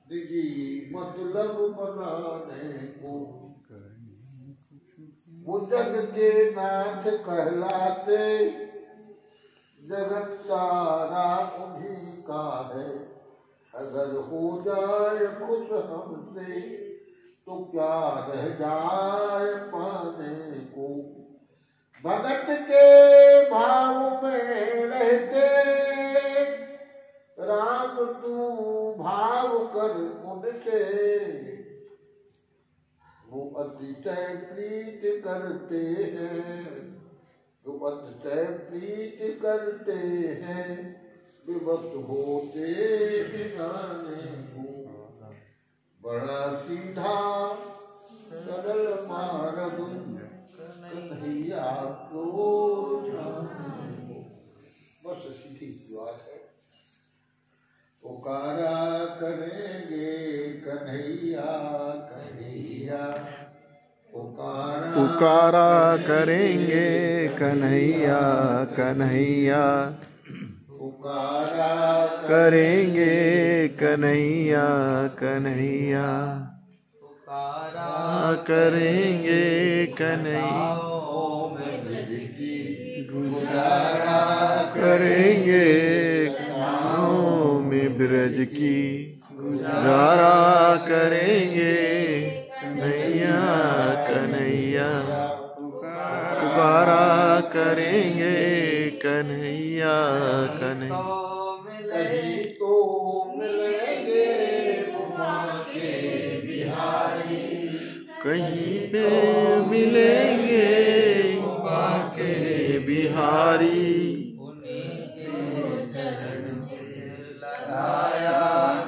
निजी मतलब बनाने को। वो जग के नाथ कहलाते। जगत सारा उन्हीं का है। अगर हो जाए खुश हमसे तो क्या रह जाए पाने को। भगत के भाव में रहते राम तू भाव कर उनसे। वो अतिशय प्रीत करते हैं। तो अतिशय प्रीत करते हैं विवश होते आने को। बड़ा सीधा सरल मार्ग कन्हैया को। बस सीधी बात है। पुकारा करेंगे कन्हैया कन्हैया। पुकारा करेंगे कन्हैया कन्हैया। पुकारा करेंगे कन्हैया कन्हैया। पुकारा करेंगे कन्हैया। गुजारा करेंगे गाँव में ब्रज की। गुजारा करेंगे कन्हैया कन्हैया। पुकारा करेंगे कन्हैया कन्हैया। कहीं तो मिलेंगे उमा के बिहारी। कहीं पे मिलेंगे उमा के बिहारी। उन्हीं के चरण से लगाया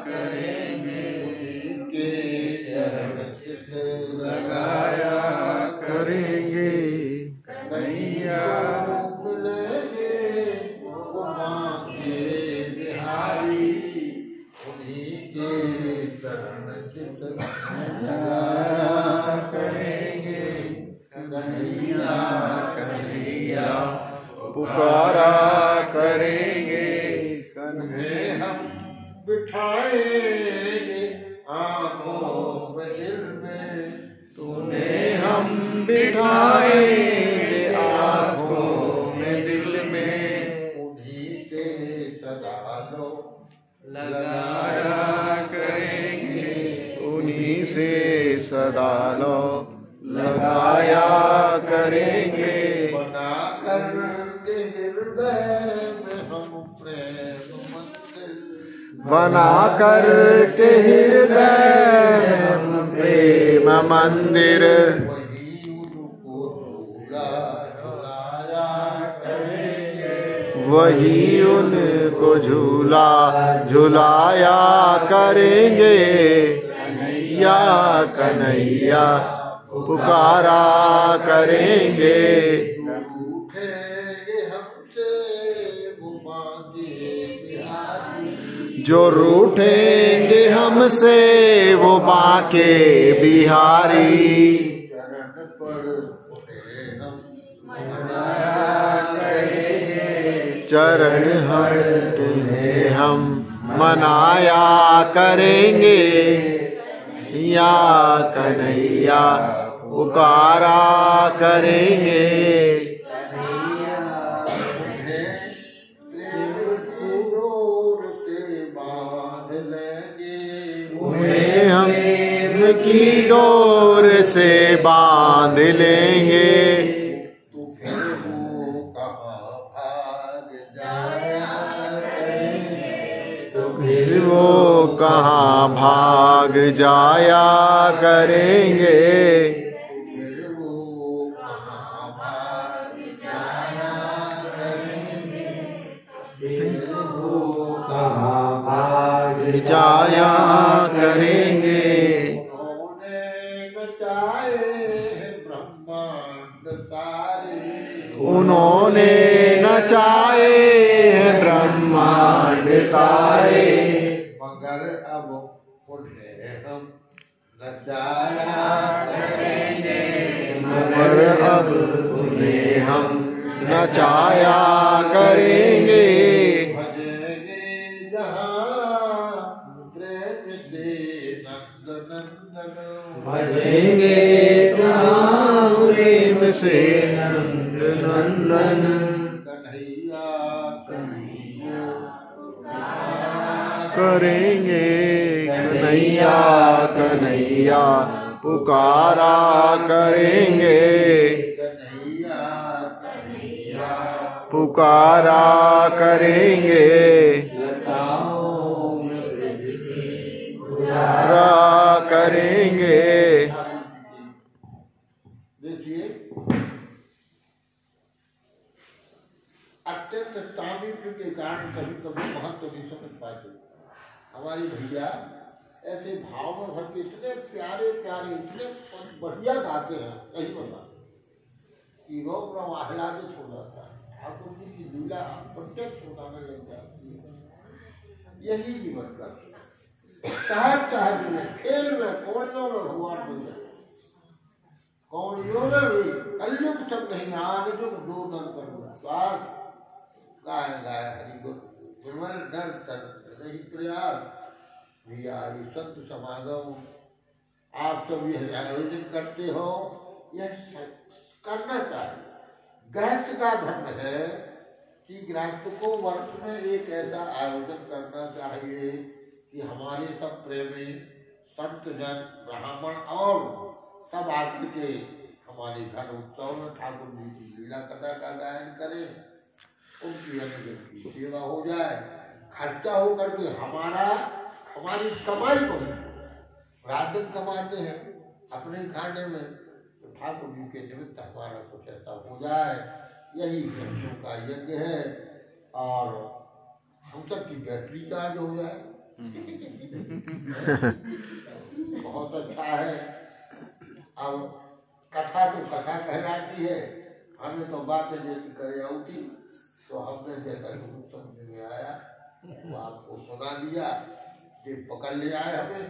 करेंगे। उन्हीं के चरण से लगाया करेंगे कन्हैया। मिलेंगे उमा के बिहारी। उन्हीं के चरण चित लगाया करेंगे कन्हैया कन्हैया। पुकारा करेंगे कन्हैया। हम बिठाएंगे आँखों में दिल में। तूने हम बिठाएंगे आँखों में दिल में। उन्हीं से सदा लो लगाया करेंगे। उन्हीं से सदा लो लगाया करेंगे। बना कर के हृदय में हम प्रेम मंदिर। बना कर के हृदय में प्रेम मंदिर। वही उनको झूला झुलाया करेंगे। वही उनको झूला झुलाया करेंगे कन्हैया कन्हैया। पुकारा करेंगे उठेंगे हमसे उमा के बिहारी। जो रूठेंगे हमसे वो बाके बिहारी। चरण पर उन्हें हम मनाया करेंगे। चरण हम मनाया करेंगे या कन्हैया। पुकारा करेंगे। उन्हें हम की डोर से बांध लेंगे। तो फिर वो कहाँ भाग जाया करेंगे। तो फिर वो कहाँ भाग जाया करेंगे। फिर वो कहाँ भाग जाया करेंगे। फिर वो कहाँ भाग जाया करेंगे। उन्होंने नचाए हैं ब्रह्मांड सारे। उन्होंने नचाए हैं ब्रह्मांड सारे। मगर अब उन्हें हम नचाया करेंगे। मगर अब उन्हें हम नचाया करेंगे। भजेंगे जहाँ प्रेम से नंद नंदन। भजेंगे जहाँ प्रेम से नंद नंदन। कन्हैया कन्हैया करेंगे कन्हैया कन्हैया पुकारा करेंगे। कन्हैया कन्हैया पुकारा करेंगे। पुकारा करेंगे। देखिए अत्यंत सामीप्य के कारण कभी कभी महत्व नहीं समझ पाते। हमारी भैया ऐसे भाव में भर के इतने प्यारे प्यारे इतने बढ़िया गाते हैं, यही बता कि रोग आह्लादित हो जाता है। ठाकुर जी की लीला प्रत्यक्ष होने लग जाती है। यही जीवन का सहज सहज में खेल में कौड़ियों में भगवान हो जाए। कौड़ियों में भी कलयुग सब नहीं आज जो दो दल करूँगा गाय गाय हरि गुण निर्मल डर तर नहीं प्रयास भैया ये संत समागम आप सब यह आयोजन करते हो, यह करना चाहिए। गृहस्थ का धर्म है कि गृहस्थ को वर्ष में एक ऐसा आयोजन करना चाहिए कि हमारे सब प्रेमी संत जन ब्राह्मण और सब आकर के हमारे घर उत्सव में ठाकुर जी की लीला कथा का गायन करें, उनकी अनुग्रह की सेवा हो जाए। खर्चा हो करके हमारी कमाई को रात दिन कमाते हैं अपने खाने में, तो ठाकुर जी के निमित्त हमारा कुछ ऐसा हो जाए, यही कृष्णों का यज्ञ है। और हम सब की बैटरी चार्ज हो जाए बहुत अच्छा है। अब कथा तो कथा कहलाती है, हमें तो बातें जैसी करे आउटी, तो हमने जैसा समझ में आया वो आपको सुना दिया, ये पकड़ ले आए हमें।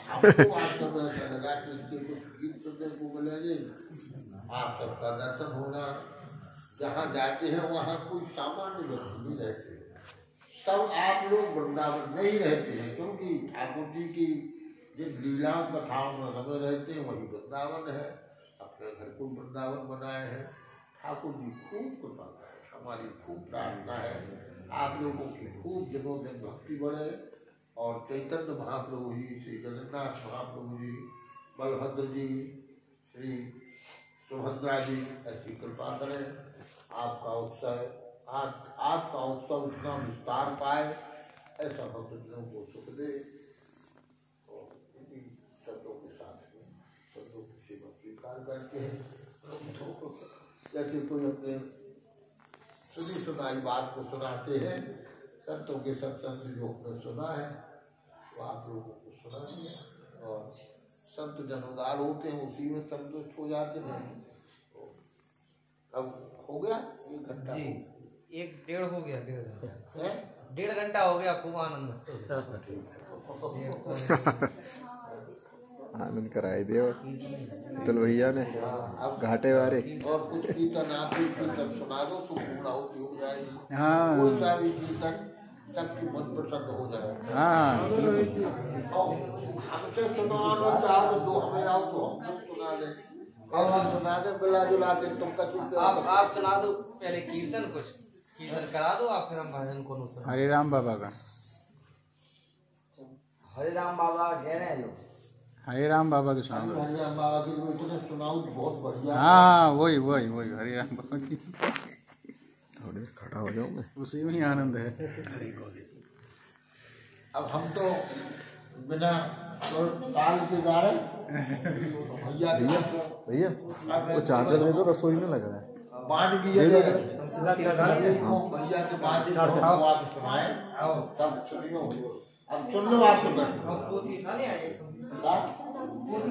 हमको आप सब ऐसा लगा कि इसके कुछ गीत सुनने को मिलेंगे, आप सबका दर्शन होगा। जहाँ जाते हैं वहाँ कोई सामान्य व्यक्ति नहीं रहते, सब आप लोग वृंदावन में ही रहते हैं, क्योंकि ठाकुर जी की जिन लीलाओं कथाओं में रमे रहते हैं वही वृंदावन है। अपने घर को वृंदावन बनाए हैं। ठाकुर जी खूब कृपा करें, हमारी खूब प्रार्थना है आप लोगों की खूब दिनों दिन भक्ति बढ़े और चैतन्य महाप्रभु जी, श्री जगन्नाथ महाप्रभु जी, बलभद्र जी, श्री सुभद्रा जी ऐसी कृपा करें। आपका उत्सव आपका उत्सव इतना विस्तार पाए, ऐसा भक्तों को सुख दे। और इन्हीं शब्दों के साथ शब्दों की सेवा स्वीकार करके जैसे कोई अपने सुनी सुनाई बात को सुनाते हैं, संतों के सत्संग से जो हमने सुना है वो आप लोगों को सुना दिया, और संत जन उदार होते हैं, उसी में संतुष्ट हो जाते हैं। तो अब हो गया 1 घंटा जी, 1-1.5 हो गया, 1.5 घंटा हो गया। खूब आनंद आनंद कराए दियो तुल भैया ने घाटे वारे। और कुछ कीर्तन आप भी कीर्तन सुना दो तो पूर्णाहुति हो जाएगी। हाँ। कोई सा भी कीर्तन सबकी मन प्रसन्न हो जाएगा। हाँ। हमसे सुनाना चाहो तो हमें आओ तो हम सब सुना दें। और हम सुना दे बिला जुला के तुम कछु के आप सुना दो पहले कीर्तन, कुछ कीर्तन करा दो आप, फिर हम भजन को सुना। हरे राम बाबा का, हरे राम बाबा कह रहे हैं लोग, हरे राम बाबा के सुना दो। हरे राम बाबा की वो इतने सुनाऊ बहुत बढ़िया। हाँ वही वही वही हरे राम बाबा की। थोड़े खड़ा हो जाओ मैं। उसी में ही आनंद है। अब हम तो बिना ताल के गा रहे भैया भैया वो चार्जर दे दो, रसोई में लग रहा है। बांट दिया भैया के बाद सुनाए तब सुनियो। अब सुन लो आप।